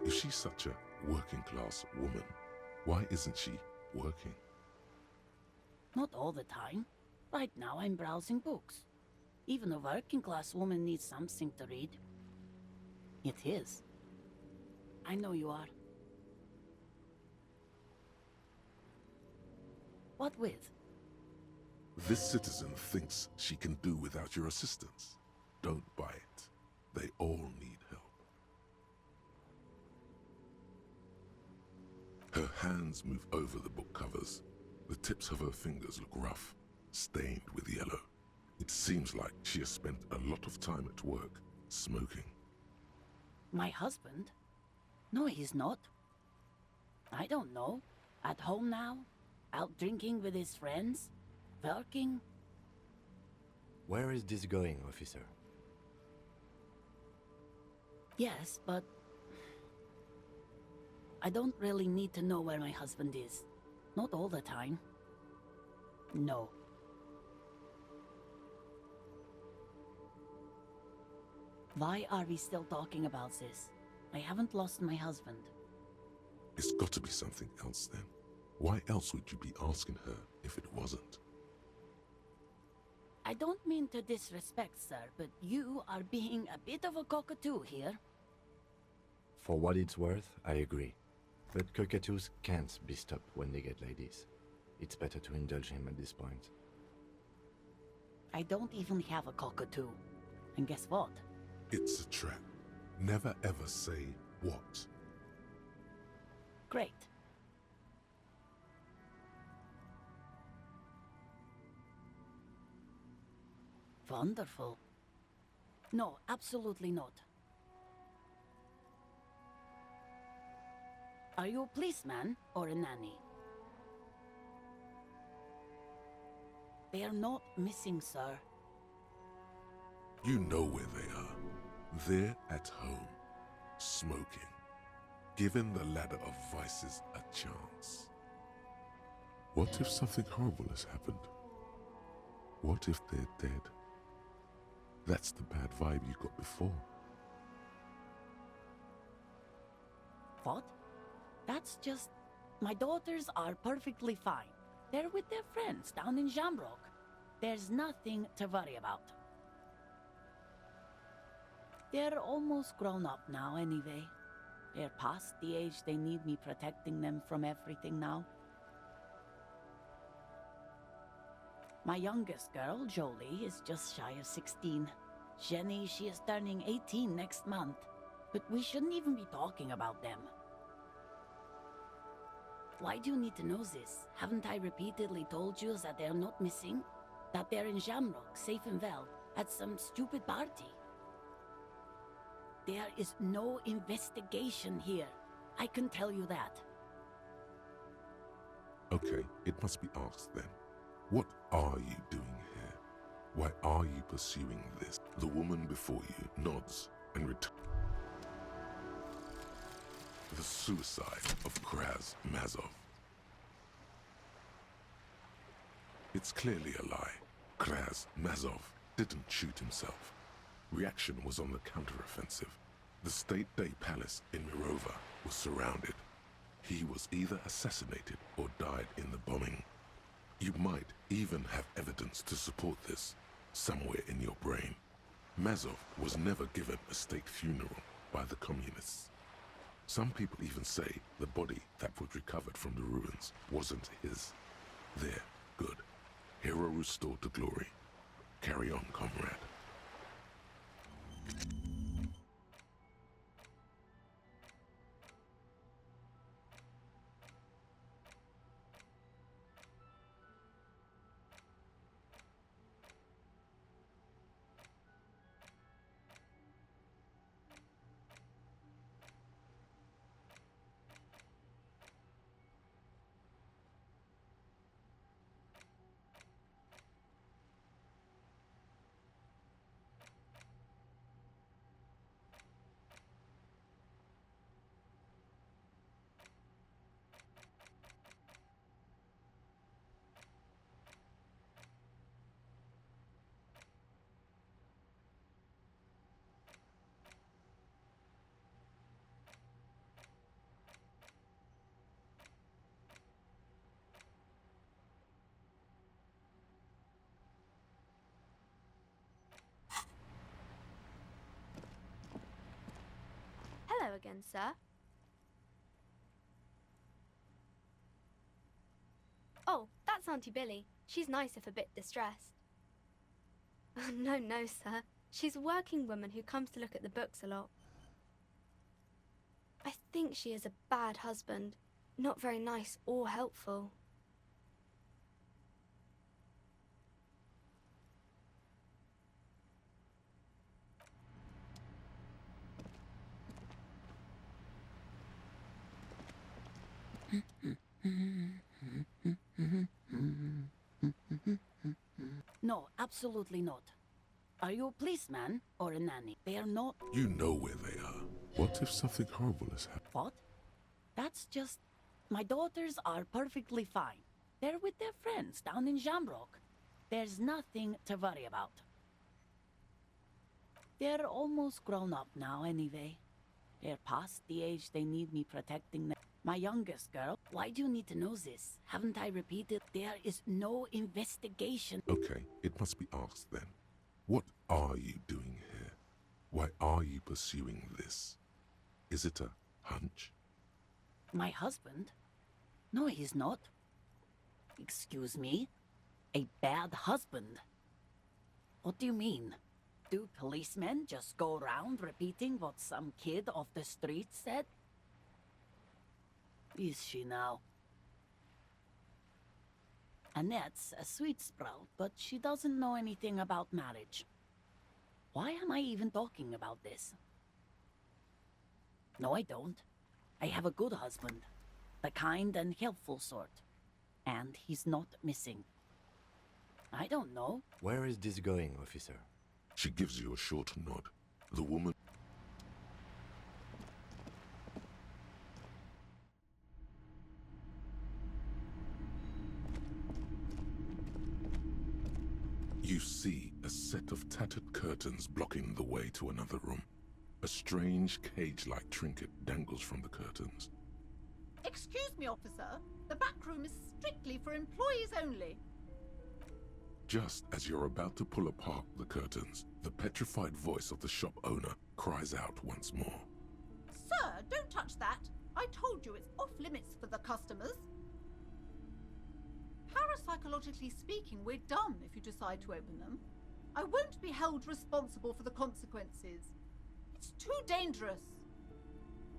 If she's such a working class woman, why isn't she working? Not all the time. Right now I'm browsing books. Even a working class woman needs something to read. It is. I know you are. What with? This citizen thinks she can do without your assistance. Don't buy it. They all need help. Her hands move over the book covers. The tips of her fingers look rough, stained with yellow. It seems like she has spent a lot of time at work, smoking. My husband? No, he's not. I don't know. At home now? Out drinking with his friends? Working? Where is this going, officer? Yes, but... I don't really need to know where my husband is. Not all the time. No. Why are we still talking about this? I haven't lost my husband. It's got to be something else then. Why else would you be asking her if it wasn't? I don't mean to disrespect, sir, but you are being a bit of a cockatoo here. For what it's worth, I agree. But cockatoos can't be stopped when they get ladies. It's better to indulge him at this point. I don't even have a cockatoo. And guess what? It's a trap. Never ever say what. Great. Wonderful. No, absolutely not. Are you a policeman or a nanny? They are not missing, sir. You know where they are. They're at home, smoking, giving the ladder of vices a chance. What if something horrible has happened? What if they're dead? That's the bad vibe you got before. What? That's just... My daughters are perfectly fine. They're with their friends down in Jamrock. There's nothing to worry about. They're almost grown up now anyway. They're past the age they need me protecting them from everything now. My youngest girl, Jolie, is just shy of 16. Jenny, she is turning 18 next month. But we shouldn't even be talking about them. Why do you need to know this? Haven't I repeatedly told you that they're not missing? That they're in Jamrock, safe and well, at some stupid party? There is no investigation here. I can tell you that. Okay, it must be asked then. What are you doing here? Why are you pursuing this? The woman before you nods and returns. The suicide of Kraz Mazov. It's clearly a lie. Kraz Mazov didn't shoot himself. Reaction was on the counteroffensive. The State Day Palace in Mirova was surrounded. He was either assassinated or died in the bombing. You might even have evidence to support this, somewhere in your brain. Mazov was never given a state funeral by the communists. Some people even say the body that was recovered from the ruins wasn't his. There, good. Hero restored to glory. Carry on, comrade. Hello again, sir. Oh, that's Auntie Billy. She's nice if a bit distressed. No, no, sir. She's a working woman who comes to look at the books a lot. I think she is a bad husband. Not very nice or helpful. No, absolutely not. Are you a policeman or a nanny? They are not... You know where they are. What if something horrible has happened? What? That's just... My daughters are perfectly fine. They're with their friends down in Jamrock. There's nothing to worry about. They're almost grown up now anyway. They're past the age they need me protecting them. My youngest girl, why do you need to know this? Haven't I repeated? There is no investigation. Okay, it must be asked then. What are you doing here? Why are you pursuing this? Is it a hunch? My husband? No, he's not. Excuse me? A bad husband? What do you mean? Do policemen just go around repeating what some kid off the street said? Is she now? Annette's a sweet sprout, but she doesn't know anything about marriage. Why am I even talking about this? No, I don't. I have a good husband. The kind and helpful sort. And he's not missing. I don't know. Where is this going, officer? She gives you a short nod. The woman... You see a set of tattered curtains blocking the way to another room. A strange cage-like trinket dangles from the curtains. Excuse me, officer. The back room is strictly for employees only. Just as you're about to pull apart the curtains, the petrified voice of the shop owner cries out once more. Sir, don't touch that. I told you it's off limits for the customers. Parapsychologically speaking, we're done if you decide to open them. I won't be held responsible for the consequences. It's too dangerous.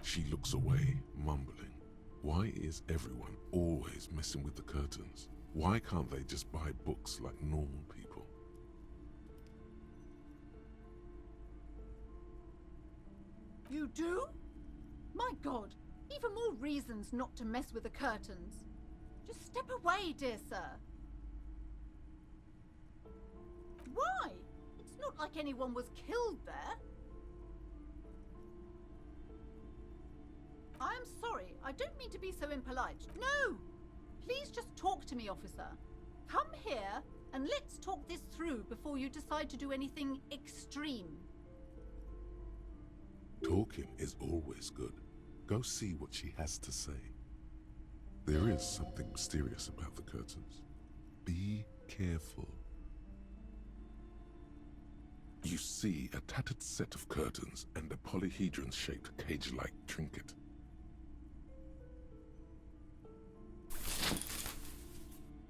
She looks away, mumbling. Why is everyone always messing with the curtains? Why can't they just buy books like normal people? You do? My God, even more reasons not to mess with the curtains. Just step away, dear sir. Why? It's not like anyone was killed there. I am sorry, I don't mean to be so impolite. No! Please just talk to me, officer. Come here and let's talk this through before you decide to do anything extreme. Talking is always good. Go see what she has to say. There is something mysterious about the curtains. Be careful. You see a tattered set of curtains and a polyhedron-shaped cage-like trinket.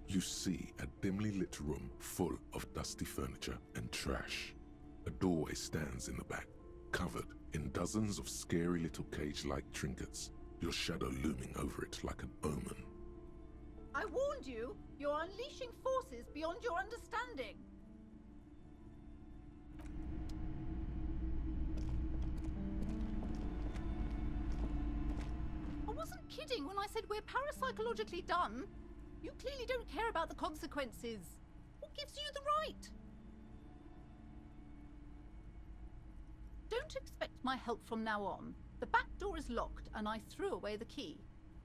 You see a dimly lit room full of dusty furniture and trash. A doorway stands in the back, covered in dozens of scary little cage-like trinkets, your shadow looming over it like an omen. I warned you, you're unleashing forces beyond your understanding. I wasn't kidding when I said we're parapsychologically done. You clearly don't care about the consequences. What gives you the right? Don't expect my help from now on. The back door is locked and I threw away the key.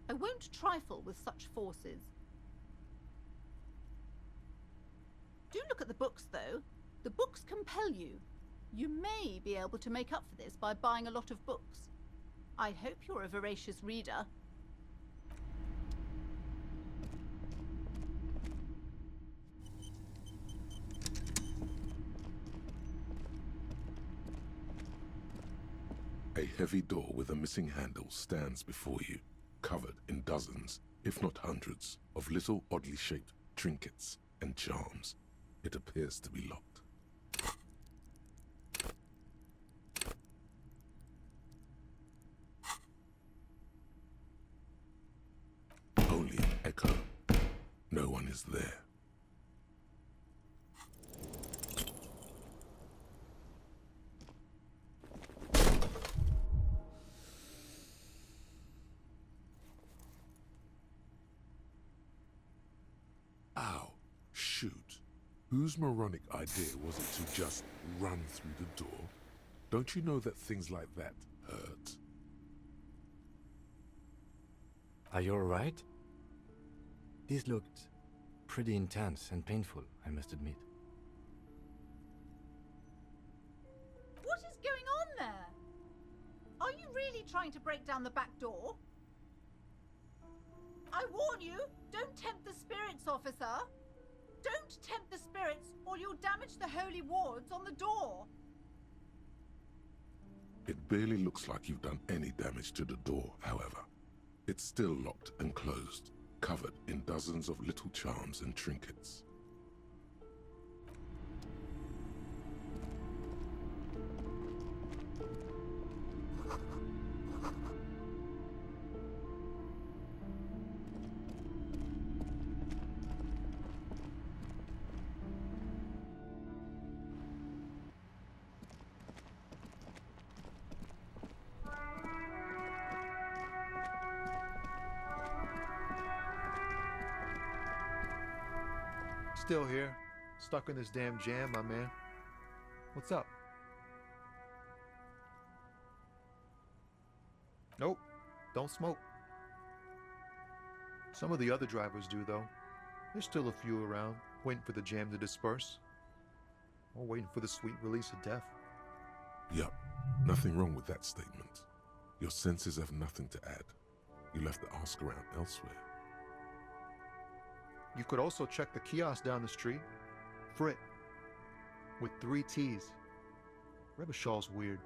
I won't trifle with such forces. Do look at the books, though. The books compel you. You may be able to make up for this by buying a lot of books. I hope you're a voracious reader. A heavy door with a missing handle stands before you, covered in dozens, if not hundreds, of little oddly shaped trinkets and charms. It appears to be locked. Only an echo. No one is there. Ow. Shoot. Whose moronic idea was it to just run through the door? Don't you know that things like that hurt? Are you alright? This looked pretty intense and painful, I must admit. What is going on there? Are you really trying to break down the back door? I warn you, don't tempt the spirits, officer. Don't tempt the spirits, or you'll damage the holy wards on the door. It barely looks like you've done any damage to the door, however. It's still locked and closed, covered in dozens of little charms and trinkets. Still here, stuck in this damn jam, my man. What's up? Nope, don't smoke. Some of the other drivers do, though. There's still a few around, waiting for the jam to disperse. Or waiting for the sweet release of death. Yup, nothing wrong with that statement. Your senses have nothing to add. You left the ask around elsewhere. You could also check the kiosk down the street. Frit. With 3 T's. Rebishaw's weird.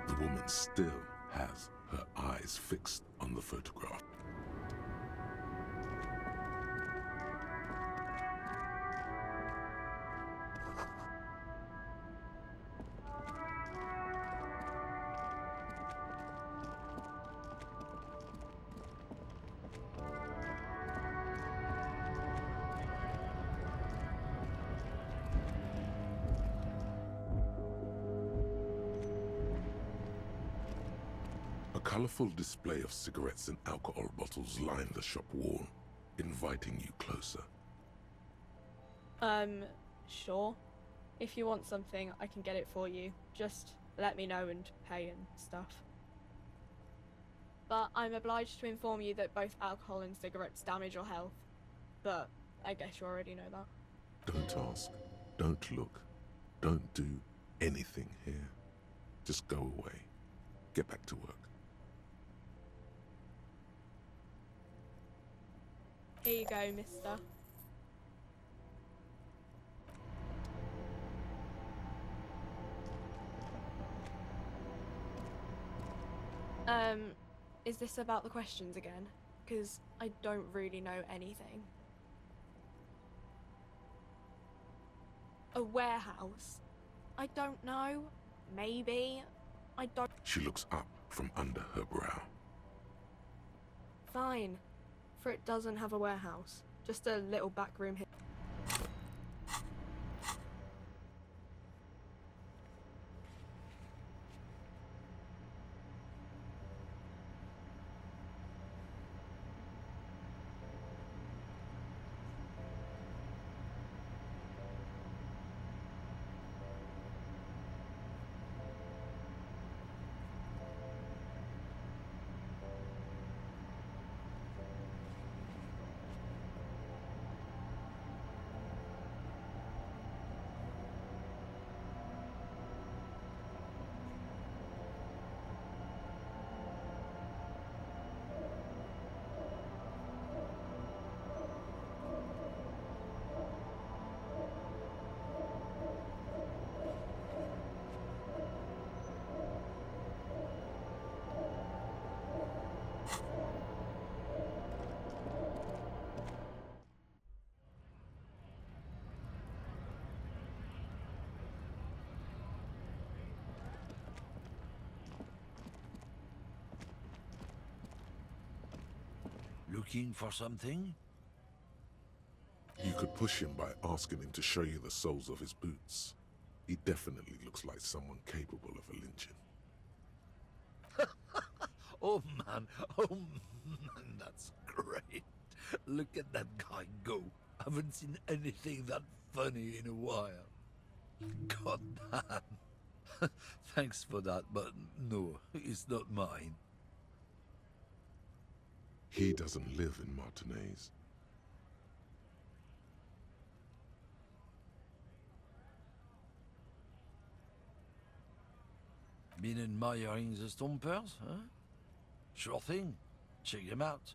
The woman still has her eyes fixed on the photograph. A colorful display of cigarettes and alcohol bottles line the shop wall, inviting you closer. Sure. If you want something, I can get it for you. Just let me know and pay and stuff. But I'm obliged to inform you that both alcohol and cigarettes damage your health. But I guess you already know that. Don't ask, don't look, don't do anything here. Just go away. Get back to work. Here you go, mister. Is this about the questions again? Because I don't really know anything. A warehouse? I don't know. Maybe. I don't... She looks up from under her brow. Fine. For it doesn't have a warehouse. Just a little back room here. looking for something? You could push him by asking him to show you the soles of his boots. He definitely looks like someone capable of a lynching. Oh man, that's great. Look at that guy go. Haven't seen anything that funny in a while. God damn. Thanks for that, but no, it's not mine. He doesn't live in Martinez. Been admiring the Stompers, huh? Sure thing. Check them out.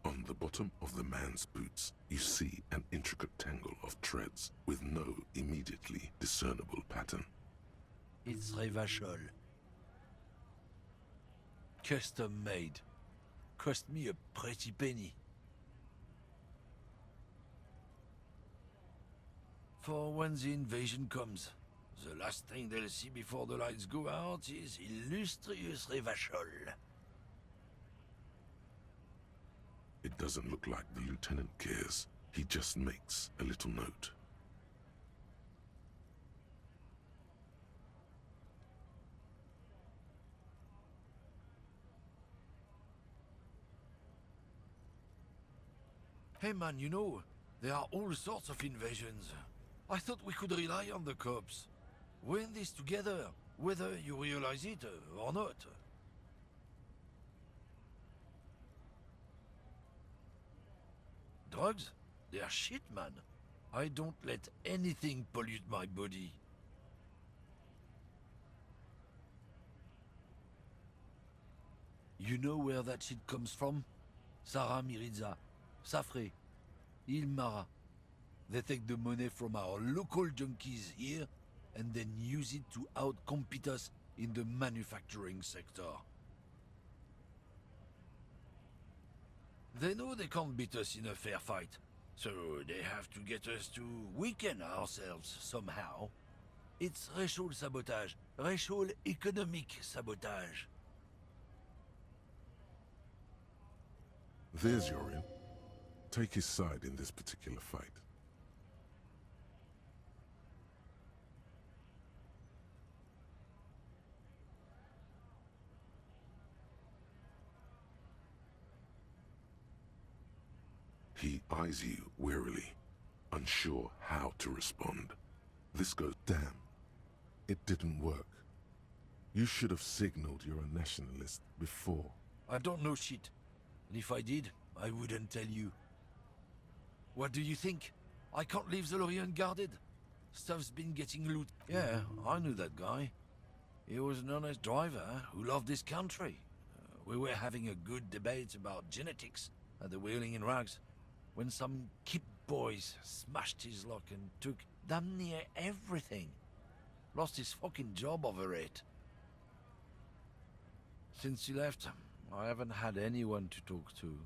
On the bottom of the man's boots, you see an intricate tangle of treads with no immediately discernible pattern. It's Revachol. Custom made. Cost me a pretty penny. For when the invasion comes, the last thing they'll see before the lights go out is illustrious Revachol. It doesn't look like the lieutenant cares. He just makes a little note. Hey man, you know, there are all sorts of invasions. I thought we could rely on the cops. We're in this together, whether you realize it or not. Drugs? They're shit, man. I don't let anything pollute my body. You know where that shit comes from? Sarah Miriza, Safre, Ilmara. They take the money from our local junkies here and then use it to outcompete us in the manufacturing sector. They know they can't beat us in a fair fight, so they have to get us to weaken ourselves somehow. It's racial sabotage, racial economic sabotage. There's Yorin. Take his side in this particular fight. He eyes you wearily, unsure how to respond. This goes, damn, it didn't work. You should have signaled you're a nationalist before. I don't know shit. And if I did, I wouldn't tell you. What do you think? I can't leave the lorry unguarded. Stuff's been getting loot. Yeah, I knew that guy. He was an honest driver who loved his country. We were having a good debate about genetics at the Wheeling in Rags, when some kip boys smashed his luck and took damn near everything. Lost his fucking job over it. Since he left, I haven't had anyone to talk to.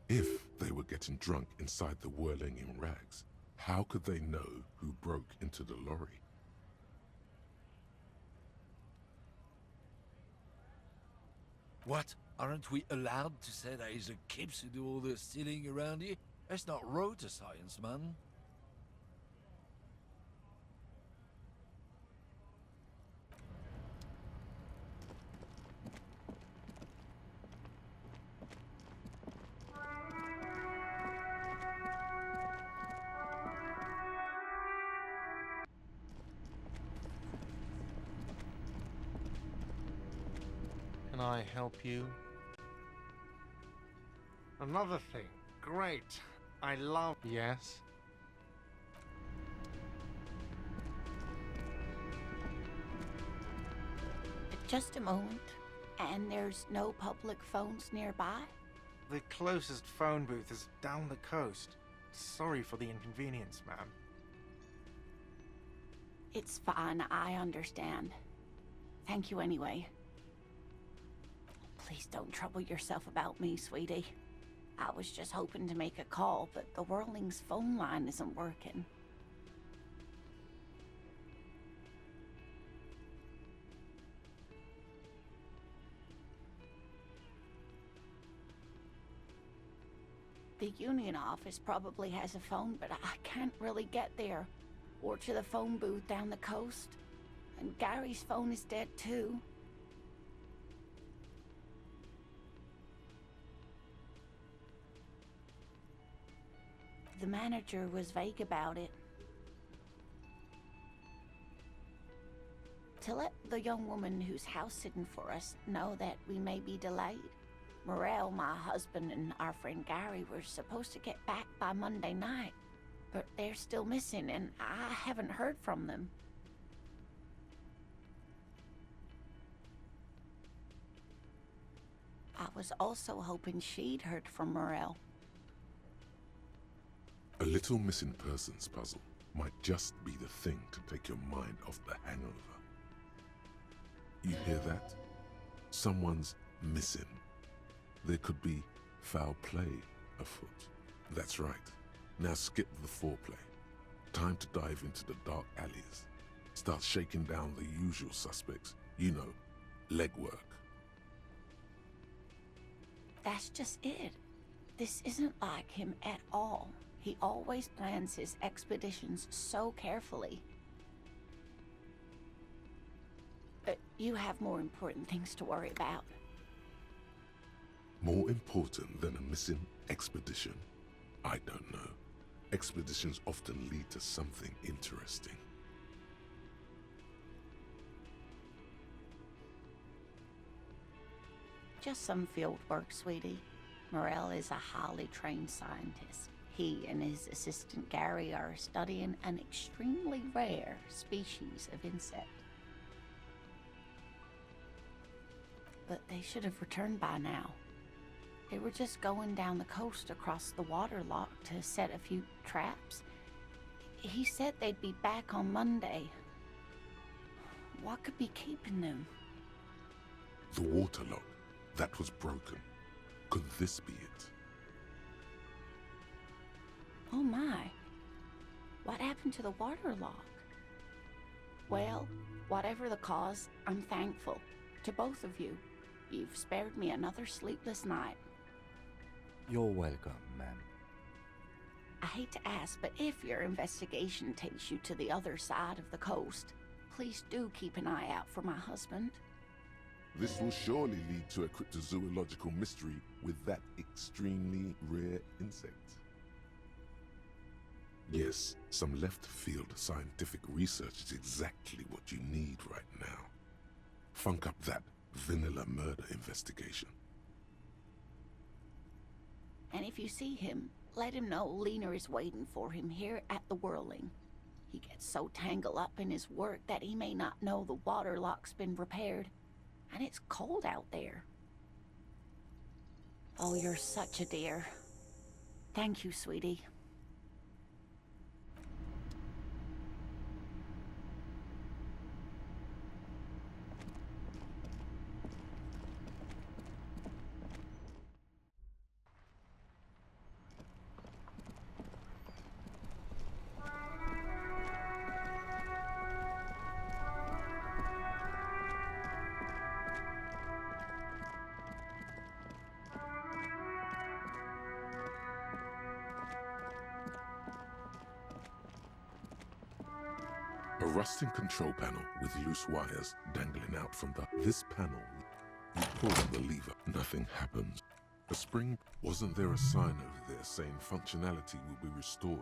If they were getting drunk inside the Whirling in Rags, how could they know who broke into the lorry? What? Aren't we allowed to say that he's the kips who do all the stealing around here? That's not road to science, man. Can I help you? Another thing. Great. I love... Yes? Just a moment. And there's no public phones nearby? The closest phone booth is down the coast. Sorry for the inconvenience, ma'am. It's fine, I understand. Thank you anyway. Please don't trouble yourself about me, sweetie. I was just hoping to make a call, but the Whirling's phone line isn't working. The union office probably has a phone, but I can't really get there. Or to the phone booth down the coast. And Gary's phone is dead too. The manager was vague about it. To let the young woman who's house-sitting for us know that we may be delayed. Morel, my husband, and our friend Gary were supposed to get back by Monday night, but they're still missing, and I haven't heard from them. I was also hoping she'd heard from Morel. A little missing persons puzzle might just be the thing to take your mind off the hangover. You hear that? Someone's missing. There could be foul play afoot. That's right. Now skip the foreplay. Time to dive into the dark alleys. Start shaking down the usual suspects. You know, legwork. That's just it. This isn't like him at all. He always plans his expeditions so carefully. You have more important things to worry about. More important than a missing expedition? I don't know. Expeditions often lead to something interesting. Just some field work, sweetie. Morel is a highly trained scientist. He and his assistant Gary are studying an extremely rare species of insect. But they should have returned by now. They were just going down the coast across the water lock to set a few traps. He said they'd be back on Monday. What could be keeping them? The water lock. That was broken. Could this be it? Oh my. What happened to the water lock? Well, whatever the cause, I'm thankful. To both of you. You've spared me another sleepless night. You're welcome, ma'am. I hate to ask, but if your investigation takes you to the other side of the coast, please do keep an eye out for my husband. This will surely lead to a cryptozoological mystery with that extremely rare insect. Yes, some left-field scientific research is exactly what you need right now. Funk up that vanilla murder investigation. And if you see him, let him know Lena is waiting for him here at the Whirling. He gets so tangled up in his work that he may not know the water lock's been repaired. And it's cold out there. Oh, you're such a dear. Thank you, sweetie. A rusting control panel with loose wires dangling out from this panel. You pull the lever, nothing happens. A spring, wasn't there a sign over there saying functionality will be restored?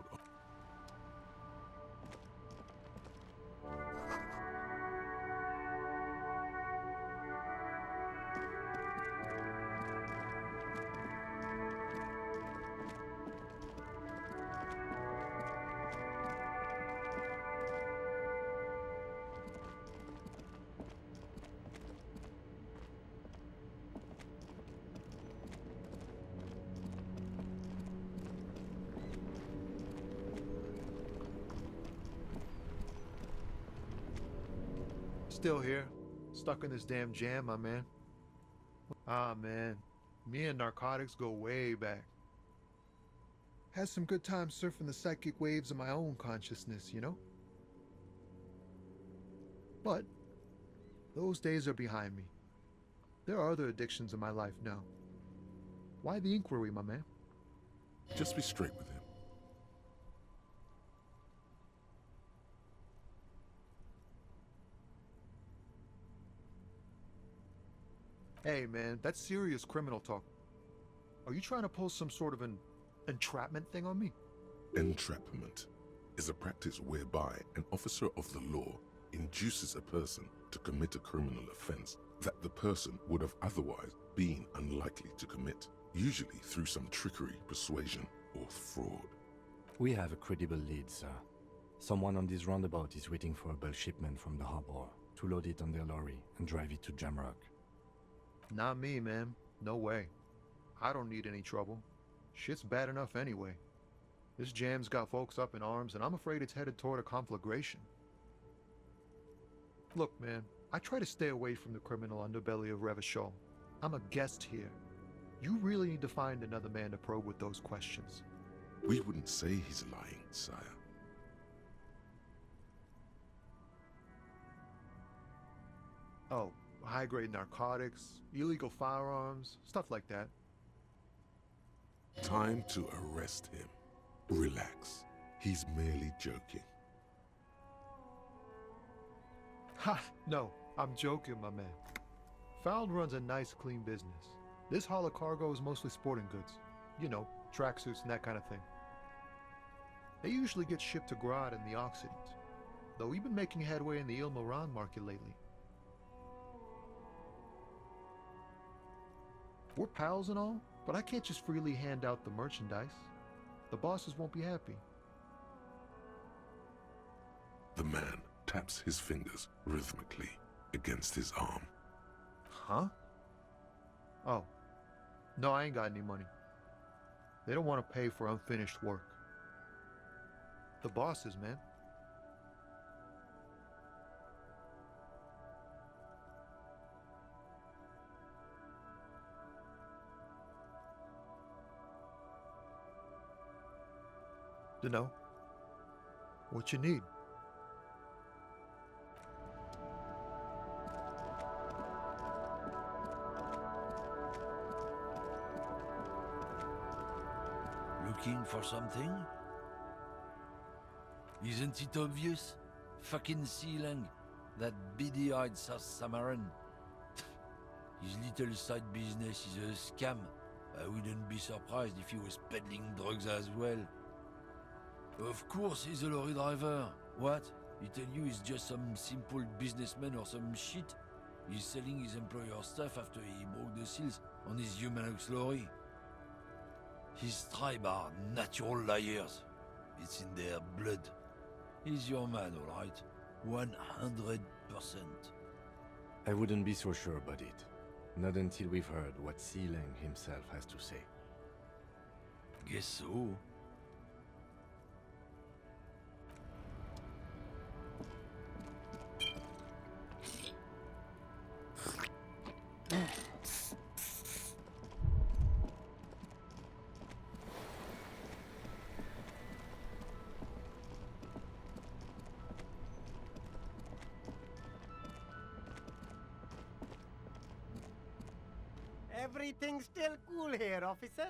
Still here, stuck in this damn jam, my man. Ah, man, me and narcotics go way back. Had some good times surfing the psychic waves of my own consciousness, you know? But those days are behind me. There are other addictions in my life now. Why the inquiry, my man? Just be straight with him. Hey, man, that's serious criminal talk. Are you trying to pull some sort of an entrapment thing on me? Entrapment is a practice whereby an officer of the law induces a person to commit a criminal offense that the person would have otherwise been unlikely to commit, usually through some trickery, persuasion, or fraud. We have a credible lead, sir. Someone on this roundabout is waiting for a bulk shipment from the harbor to load it on their lorry and drive it to Jamrock. Not me, man. No way. I don't need any trouble. Shit's bad enough anyway. This jam's got folks up in arms, and I'm afraid it's headed toward a conflagration. Look, man, I try to stay away from the criminal underbelly of Revachol. I'm a guest here. You really need to find another man to probe with those questions. We wouldn't say he's lying, sire. Oh, high-grade narcotics, illegal firearms, stuff like that. Time to arrest him. Relax. He's merely joking. Ha! No, I'm joking, my man. Found runs a nice, clean business. This haul of cargo is mostly sporting goods. You know, tracksuits and that kind of thing. They usually get shipped to Grad and the Occident, though we've been making headway in the Il-Moran market lately. We're pals and all, but I can't just freely hand out the merchandise. The bosses won't be happy. The man taps his fingers rhythmically against his arm. Huh? Oh. No, I ain't got any money. They don't want to pay for unfinished work. The bosses, man. Dunno. What you need? Looking for something? Isn't it obvious? Fucking Sealang, that beady-eyed South Samaran. His little side business is a scam. I wouldn't be surprised if he was peddling drugs as well. Of course he's a lorry driver. What? He tell you he's just some simple businessman or some shit? He's selling his employer stuff after he broke the seals on his Humanux lorry. His tribe are natural liars. It's in their blood. He's your man, all right? 100%. I wouldn't be so sure about it. Not until we've heard what Sealang himself has to say. Guess so. Everything's still cool here, officer.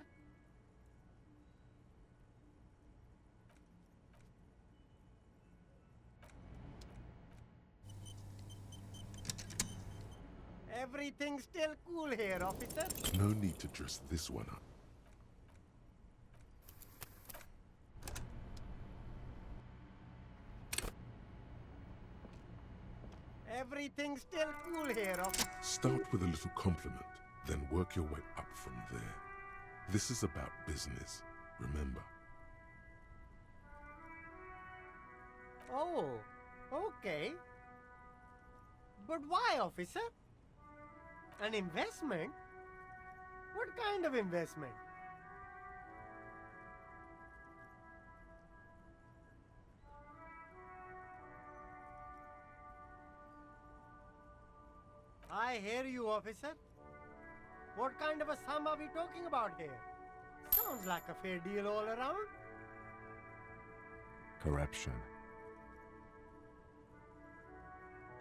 Everything's still cool here, officer. No need to dress this one up. Everything's still cool here, officer. Start with a little compliment, then work your way up from there. This is about business, remember. Oh, okay. But why, officer? An investment? What kind of investment? I hear you, officer. What kind of a sum are we talking about here? Sounds like a fair deal all around. Corruption.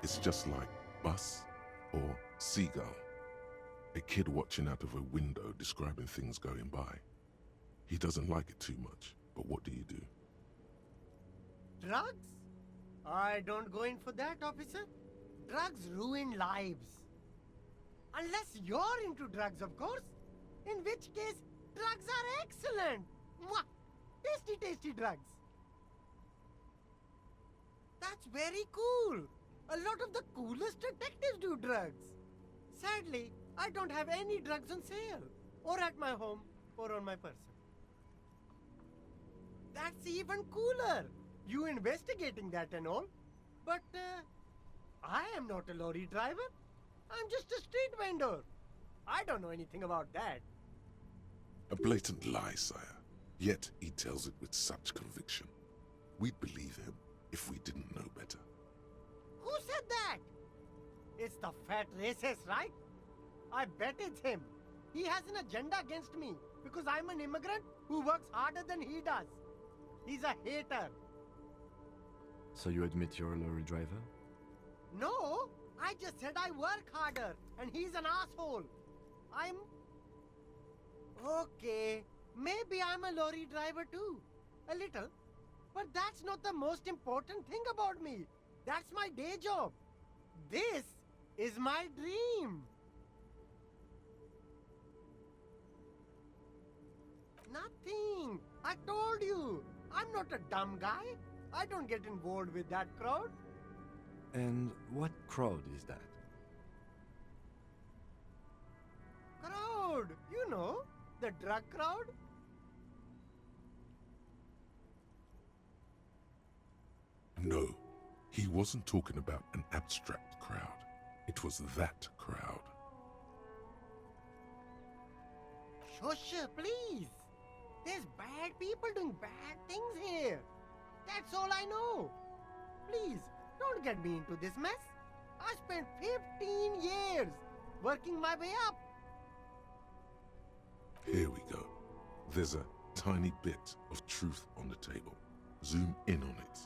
It's just like bus or seagull. A kid watching out of a window describing things going by. He doesn't like it too much, but what do you do? Drugs? I don't go in for that, officer. Drugs ruin lives. Unless you're into drugs, of course. In which case, drugs are excellent. Mwah! Tasty, tasty drugs. That's very cool. A lot of the coolest detectives do drugs. Sadly, I don't have any drugs on sale, or at my home, or on my person. That's even cooler. You investigating that and all. But I am not a lorry driver. I'm just a street vendor. I don't know anything about that. A blatant lie, sire. Yet he tells it with such conviction. We'd believe him if we didn't know better. Who said that? It's the fat racist, right? I bet it's him. He has an agenda against me because I'm an immigrant who works harder than he does. He's a hater. So you admit you're a lorry driver? No, I just said I work harder and he's an asshole. Okay, maybe I'm a lorry driver too. A little. But that's not the most important thing about me. That's my day job. This is my dream. Nothing. I told you. I'm not a dumb guy. I don't get involved with that crowd. And what crowd is that? Crowd. You know, the drug crowd. No, he wasn't talking about an abstract crowd. It was that crowd. Shush, please. There's bad people doing bad things here. That's all I know. Please, don't get me into this mess. I spent 15 years working my way up. Here we go. There's a tiny bit of truth on the table. Zoom in on it.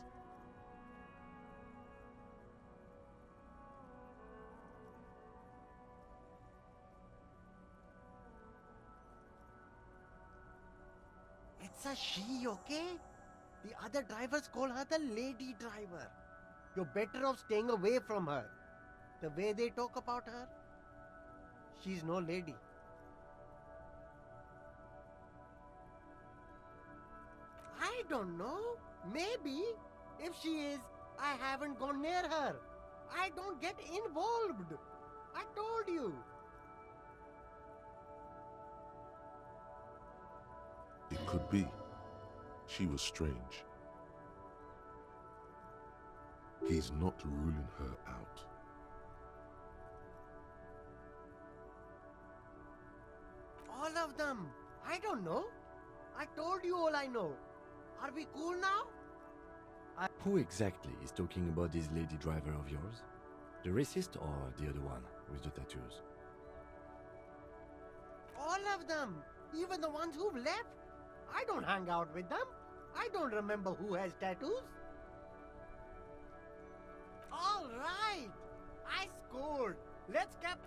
It's a she, okay? The other drivers call her the lady driver. You're better off staying away from her. The way they talk about her, she's no lady. I don't know. Maybe. If she is, I haven't gone near her. I don't get involved. I told you. It could be. She was strange. He's not ruling her out. All of them. I don't know. I told you all I know. Are we cool now? Who exactly is talking about this lady driver of yours? The racist or the other one with the tattoos? All of them. Even the ones who've left. I don't hang out with them. I don't remember who has tattoos. All right. I scored. Let's get...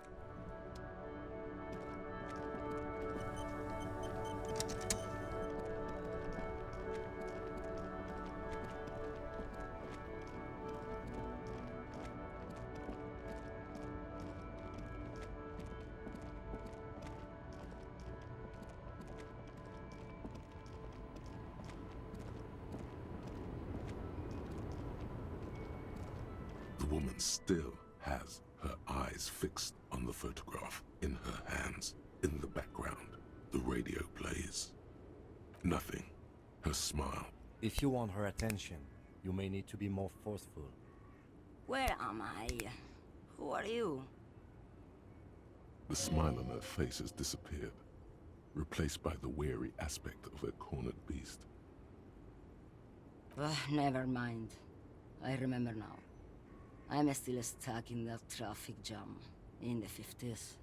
The woman still has her eyes fixed on the photograph in her hands. In the background, the radio plays. Nothing. Her smile. If you want her attention, you may need to be more forceful. Where am I? Who are you? The smile on her face has disappeared, replaced by the wary aspect of a cornered beast. Never mind. I remember now. I'm still stuck in that traffic jam in the 50s.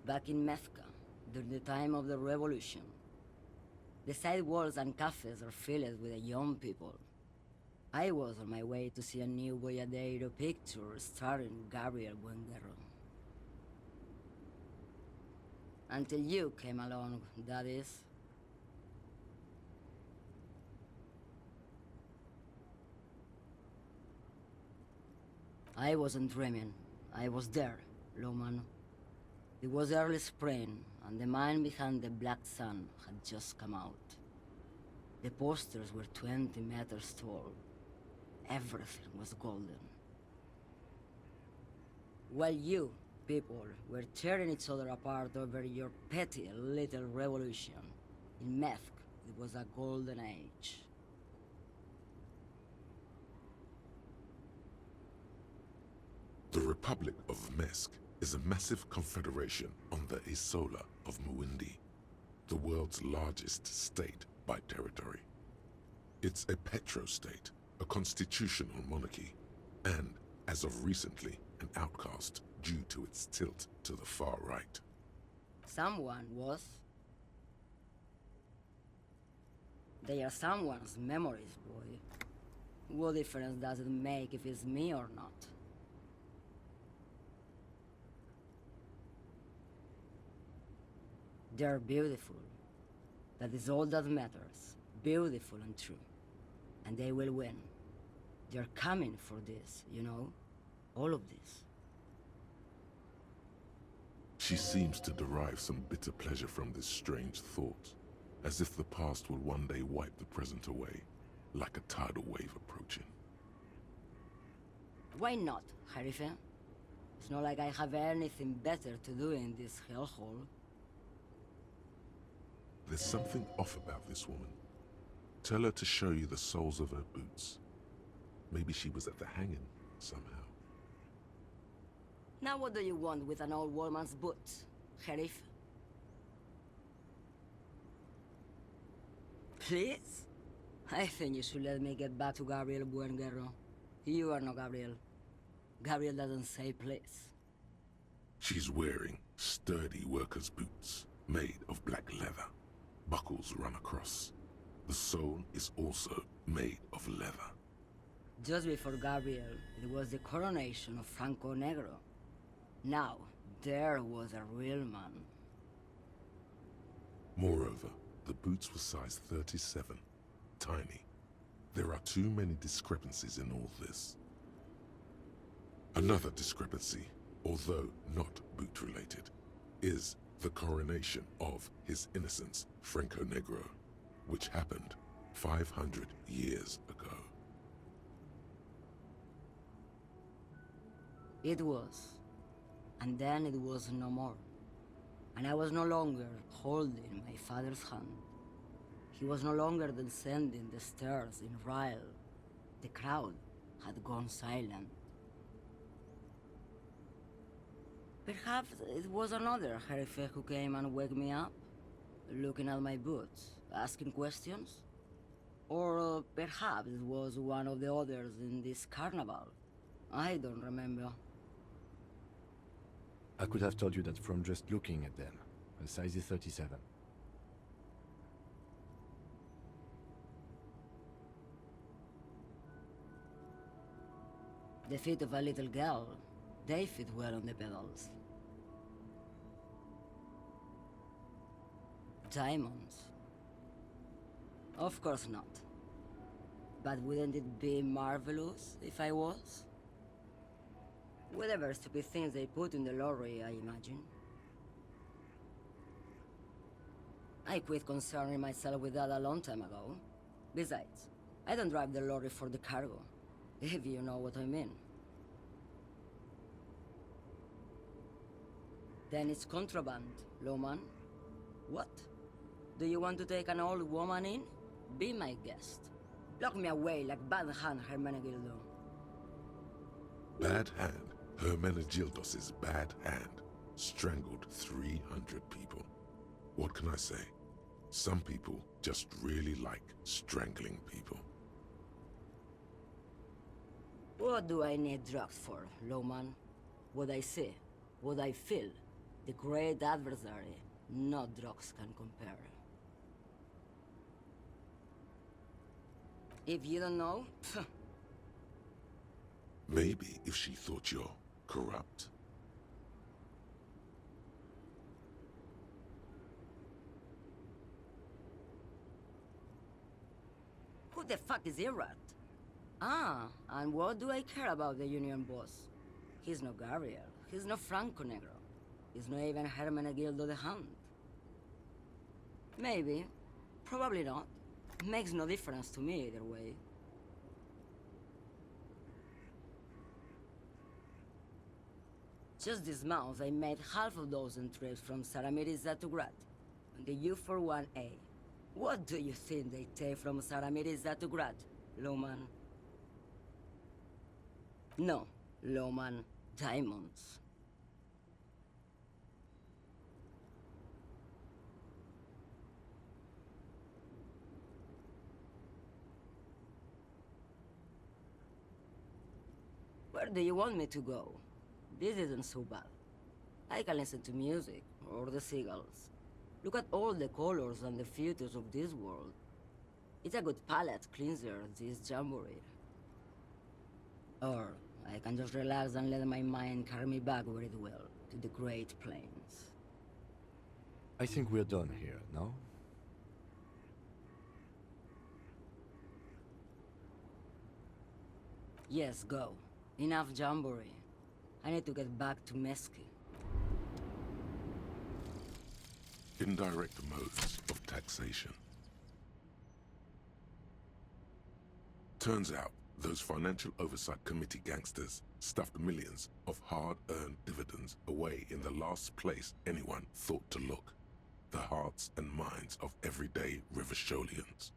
Back in Mecca, during the time of the revolution, the sidewalks and cafes are filled with young people. I was on my way to see a new Boyadero picture starring Gabriel Buendero. Until you came along, that is. I wasn't dreaming. I was there, Loman. It was early spring, and the mine behind the Black Sun had just come out. The posters were 20 meters tall. Everything was golden. While you, people, were tearing each other apart over your petty little revolution, in Methk, it was a golden age. The Republic of Mesk is a massive confederation on the Isola of Muindi, the world's largest state by territory. It's a petrostate, a constitutional monarchy, and, as of recently, an outcast due to its tilt to the far right. Someone was. They are someone's memories, boy. What difference does it make if it's me or not? They're beautiful. That is all that matters. Beautiful and true. And they will win. They're coming for this, you know? All of this. She seems to derive some bitter pleasure from this strange thought, as if the past will one day wipe the present away, like a tidal wave approaching. Why not, Harife? It's not like I have anything better to do in this hellhole. There's something off about this woman. Tell her to show you the soles of her boots. Maybe she was at the hanging somehow. Now what do you want with an old woman's boots, Sheriff? Please? I think you should let me get back to Gabriel Buenguerro. You are not Gabriel. Gabriel doesn't say please. She's wearing sturdy worker's boots, made of black leather. Buckles run across. The sole is also made of leather. Just before Gabriel, it was the coronation of Franco Negro. Now, there was a real man. Moreover, the boots were size 37. Tiny. There are too many discrepancies in all this. Another discrepancy, although not boot-related, is the coronation of His Innocence, Franco Negro, which happened 500 years ago. It was. And then it was no more. And I was no longer holding my father's hand. He was no longer descending the stairs in Ryle. The crowd had gone silent. Perhaps it was another Herife who came and woke me up, looking at my boots, asking questions. Or perhaps it was one of the others in this carnival. I don't remember. I could have told you that from just looking at them. A size is 37. The feet of a little girl, they fit well on the pedals. Diamonds? Of course not. But wouldn't it be marvelous if I was? Whatever stupid things they put in the lorry, I imagine. I quit concerning myself with that a long time ago. Besides, I don't drive the lorry for the cargo, if you know what I mean. Then it's contraband, Loman. What? Do you want to take an old woman in? Be my guest. Lock me away like Bad Hand Hermenegildo. Bad Hand? Hermenegildos' bad hand strangled 300 people. What can I say? Some people just really like strangling people. What do I need drugs for, Loman? What I see, what I feel, the great adversary, no drugs can compare. If you don't know, Maybe if she thought you're corrupt. Who the fuck is Irat? Ah, and what do I care about the Union boss? He's no Gabriel. He's no Franco Negro. He's not even Hermenegildo the Hunt. Maybe. Probably not. Makes no difference to me either way. Just this month, I made half a dozen trips from Saramirizat to Grad, on the U41A. What do you think they take from Saramirizat to Grad, Loman? No, Loman, diamonds. Where do you want me to go? This isn't so bad. I can listen to music, or the seagulls. Look at all the colors and the features of this world. It's a good palate cleanser, this jamboree. Or I can just relax and let my mind carry me back where it will, to the Great Plains. I think we're done here, no? Yes, go. Enough jamboree. I need to get back to Mesky. Indirect modes of taxation. Turns out, those Financial Oversight Committee gangsters stuffed millions of hard-earned dividends away in the last place anyone thought to look. The hearts and minds of everyday Riversholians.